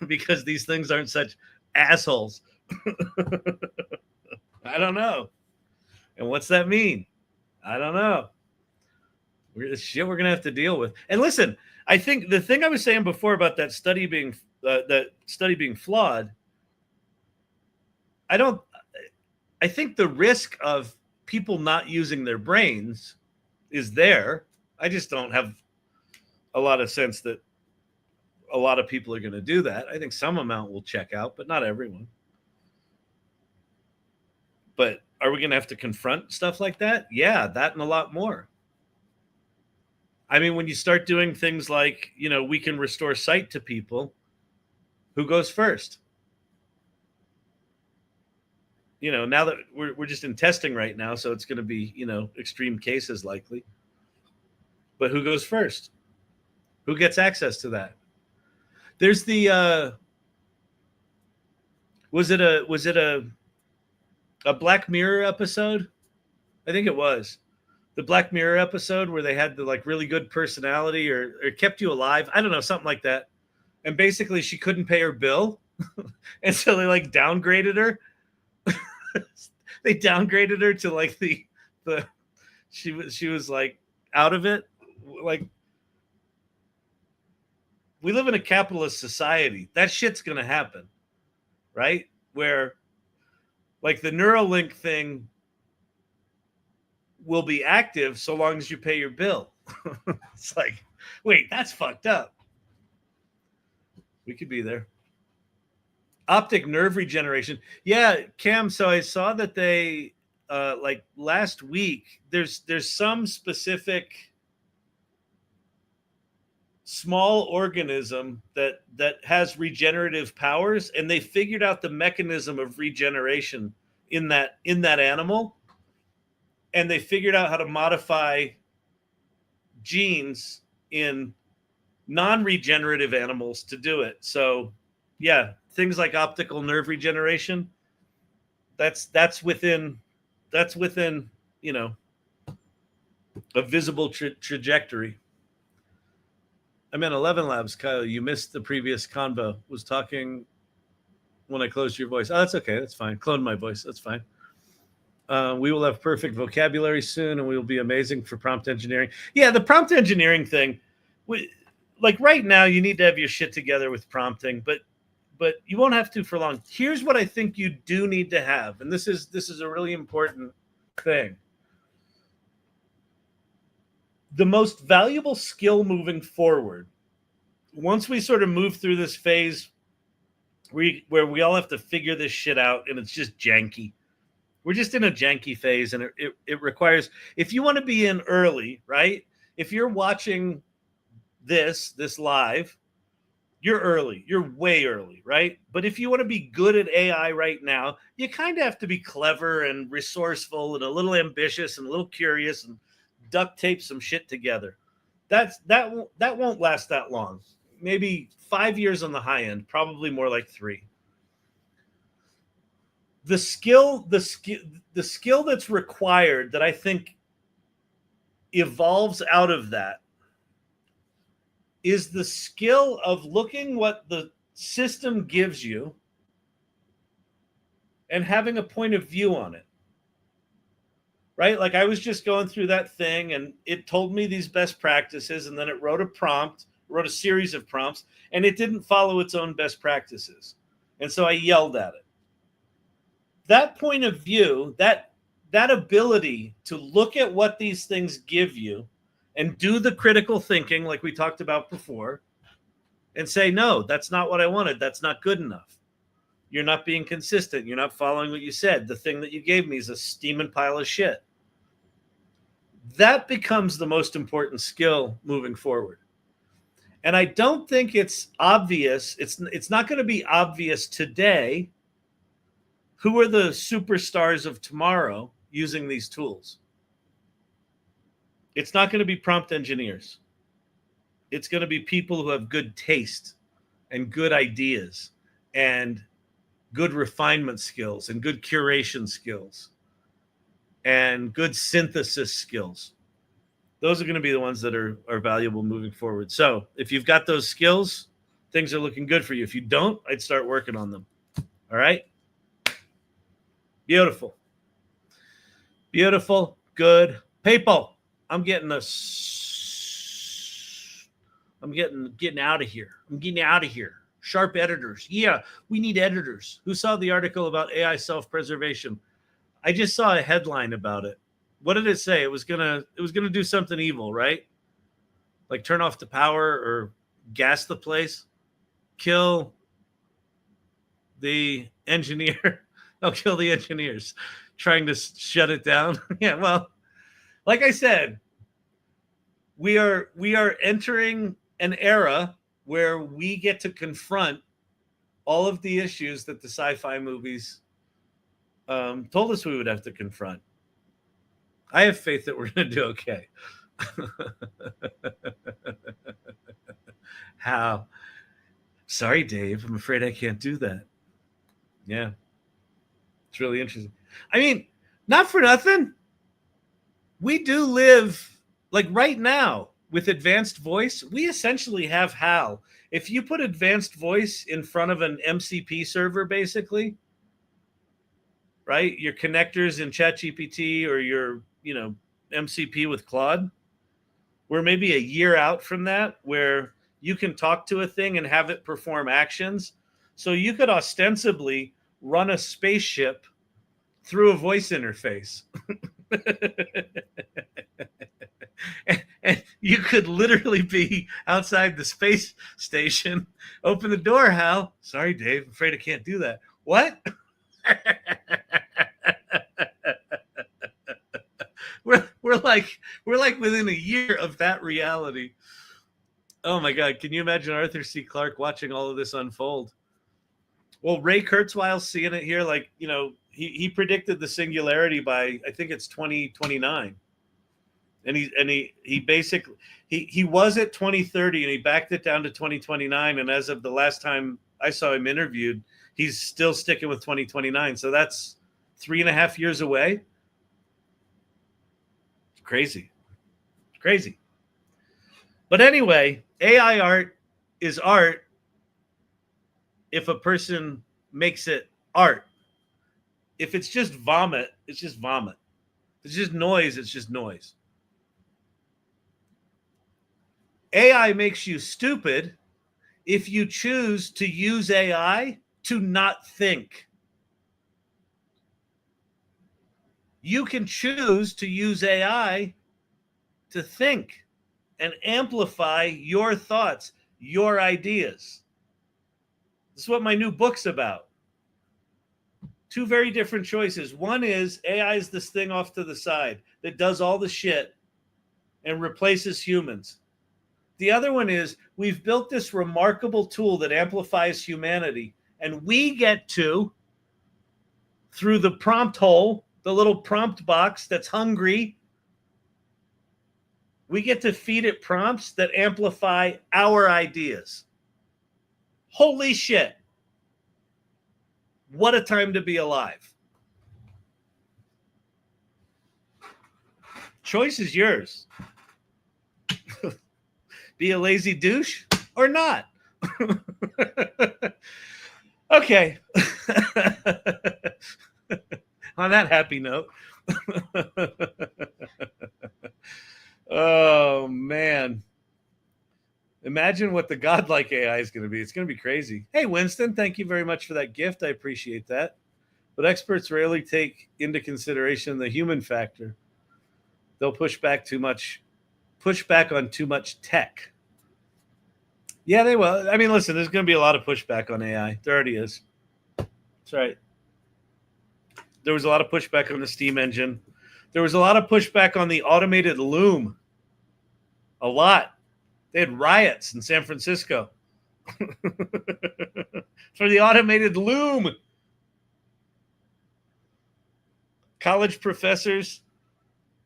because these things aren't such assholes? I don't know. And what's that mean? I don't know. It's shit we're gonna have to deal with. And listen, I think the thing I was saying before about that study being flawed, I think the risk of people not using their brains is there. I just don't have a lot of sense that a lot of people are going to do that. I think some amount will check out, but not everyone. But are we going to have to confront stuff like that? Yeah, that and a lot more. I mean, when you start doing things like, you know, we can restore sight to people, who goes first? You know, now that we're just in testing right now, so it's going to be, you know, extreme cases likely. But who goes first? Who gets access to that? There's the was it a Black Mirror episode? I think it was the Black Mirror episode where they had the like really good personality or kept you alive. I don't know, something like that. And basically she couldn't pay her bill. And so they like downgraded her. They downgraded her to like the she was like out of it. Like, we live in a capitalist society. That shit's going to happen, right? Where like the Neurolink thing will be active so long as you pay your bill. It's like, wait, that's fucked up. We could be there. Optic nerve regeneration. Yeah, Cam, so I saw that they like last week there's some specific small organism that has regenerative powers, and they figured out the mechanism of regeneration in that animal, and they figured out how to modify genes in non-regenerative animals to do it. So yeah, things like optical nerve regeneration, that's within you know, a visible trajectory. I'm in 11 Labs, Kyle. You missed the previous convo. Was talking when I closed your voice. Oh, that's okay. That's fine. Clone my voice. That's fine. We will have perfect vocabulary soon, and we will be amazing for prompt engineering. Yeah, the prompt engineering thing. Like right now, you need to have your shit together with prompting, but you won't have to for long. Here's what I think you do need to have, and this is a really important thing. The most valuable skill moving forward, once we sort of move through this phase where we all have to figure this shit out and it's just janky. We're just in a janky phase, and it requires, if you want to be in early, right? If you're watching this live, you're early. You're way early, right? But if you want to be good at AI right now, you kind of have to be clever and resourceful and a little ambitious and a little curious and duct tape some shit together. That won't last that long. Maybe 5 years on the high end, probably more like 3. The skill that's required, that I think evolves out of that, is the skill of looking what the system gives you and having a point of view on it. Right? Like I was just going through that thing and it told me these best practices, and then it wrote a series of prompts, and it didn't follow its own best practices. And so I yelled at it. That point of view, that ability to look at what these things give you and do the critical thinking like we talked about before and say, no, that's not what I wanted. That's not good enough. You're not being consistent. You're not following what you said. The thing that you gave me is a steaming pile of shit. That becomes the most important skill moving forward. And I don't think it's obvious. It's not going to be obvious today who are the superstars of tomorrow using these tools. It's not going to be prompt engineers. It's going to be people who have good taste and good ideas and good refinement skills and good curation skills and good synthesis skills. Those are going to be the ones that are valuable moving forward. So if you've got those skills, things are looking good for you. If you don't, I'd start working on them. All right? Beautiful. Beautiful. Good. People, I'm getting out of here. I'm getting out of here. Sharp editors. Yeah, we need editors. Who saw the article about AI self-preservation? I just saw a headline about it. What did it say? It was gonna do something evil, right? Like turn off the power or gas the place, kill the engineer. No, kill the engineers trying to shut it down. Yeah, well, like I said, we are entering an era where we get to confront all of the issues that the sci-fi movies told us we would have to confront. I have faith that we're going to do okay. How? Sorry, Dave. I'm afraid I can't do that. Yeah. It's really interesting. I mean, not for nothing. We do live, like right now, with advanced voice, we essentially have HAL. If you put advanced voice in front of an MCP server, basically, right? Your connectors in ChatGPT or your, MCP with Claude, we're maybe a year out from that, where you can talk to a thing and have it perform actions. So you could ostensibly run a spaceship through a voice interface. And you could literally be outside the space station. Open the door, Hal. Sorry, Dave. I'm afraid I can't do that. What? we're like within a year of that reality. Oh my God. Can you imagine Arthur C. Clarke watching all of this unfold? Well, Ray Kurzweil's seeing it here. Like, he predicted the singularity by, I think it's 2029. And he basically, he was at 2030 and he backed it down to 2029. And as of the last time I saw him interviewed, he's still sticking with 2029. So that's 3.5 years away. It's crazy. It's crazy. But anyway, AI art is art if a person makes it art. If it's just vomit, it's just vomit. If it's just noise, it's just noise. AI makes you stupid if you choose to use AI to not think. You can choose to use AI to think and amplify your thoughts, your ideas. This is what my new book's about. Two very different choices. One is AI is this thing off to the side that does all the shit and replaces humans. The other one is we've built this remarkable tool that amplifies humanity, and we get to, through the prompt hole, the little prompt box that's hungry, we get to feed it prompts that amplify our ideas. Holy shit. What a time to be alive. Choice is yours. Be a lazy douche or not. Okay. On that happy note. Oh, man. Imagine what the Godlike AI is going to be. It's going to be crazy. Hey, Winston, thank you very much for that gift. I appreciate that. But experts rarely take into consideration the human factor. They'll push pushback on too much tech. Yeah, they will. I mean, listen, there's going to be a lot of pushback on AI. There already is. That's right. There was a lot of pushback on the steam engine. There was a lot of pushback on the automated loom. A lot. They had riots in San Francisco for the automated loom. College professors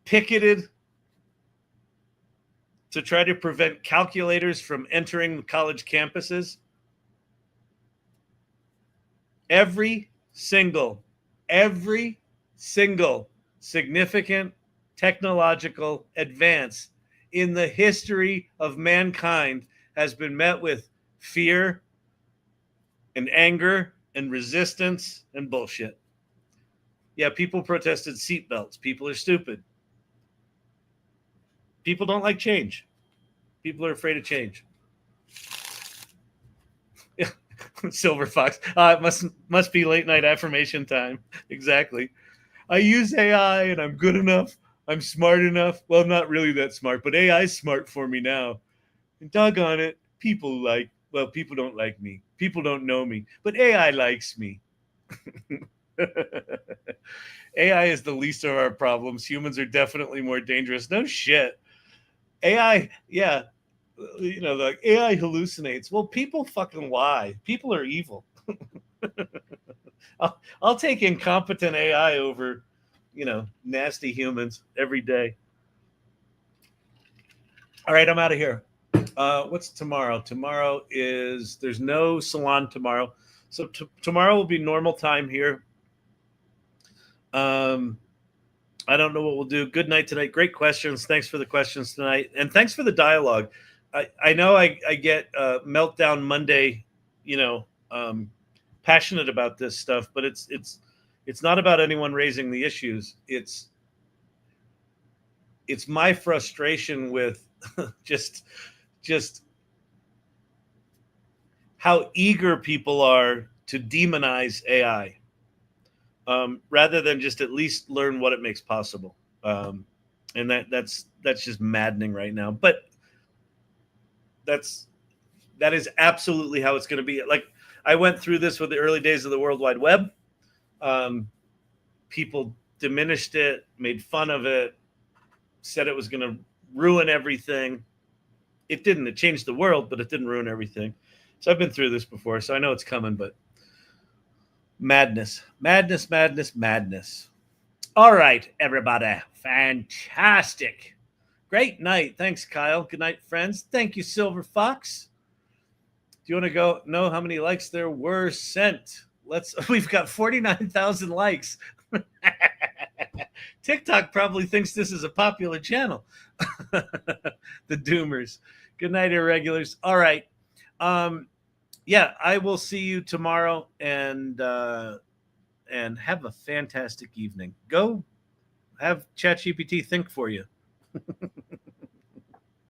picketed to try to prevent calculators from entering college campuses. Every single significant technological advance in the history of mankind has been met with fear and anger and resistance and bullshit. Yeah, people protested seatbelts. People are stupid. People don't like change. People are afraid of change. Silver Fox. It must be late night affirmation time. Exactly. I use AI and I'm good enough. I'm smart enough. Well, I'm not really that smart, but AI is smart for me now. And doggone it, people don't like me. People don't know me, but AI likes me. AI is the least of our problems. Humans are definitely more dangerous. No shit. AI, yeah, like AI hallucinates. Well, people fucking lie. People are evil. I'll take incompetent AI over, nasty humans every day. All right, I'm out of here. What's tomorrow? Tomorrow there's no salon tomorrow. So tomorrow will be normal time here. I don't know what we'll do. Good night tonight. Great questions. Thanks for the questions tonight. And thanks for the dialogue. I know I get Meltdown Monday, passionate about this stuff, but it's not about anyone raising the issues. It's my frustration with just how eager people are to demonize AI, rather than just at least learn what it makes possible. And that's just maddening right now. But that is absolutely how it's going to be. Like, I went through this with the early days of the World Wide Web. People diminished it, made fun of it, said it was going to ruin everything. It didn't. It changed the world, but it didn't ruin everything. So I've been through this before, so I know it's coming, but madness. All right, everybody. Fantastic. Great night. Thanks, Kyle. Good night, friends. Thank you, Silver Fox. Do you want to know how many likes there were sent? We've got 49,000 likes. TikTok probably thinks this is a popular channel. The Doomers. Good night, irregulars. All right. Yeah, I will see you tomorrow, and have a fantastic evening. Go have ChatGPT think for you.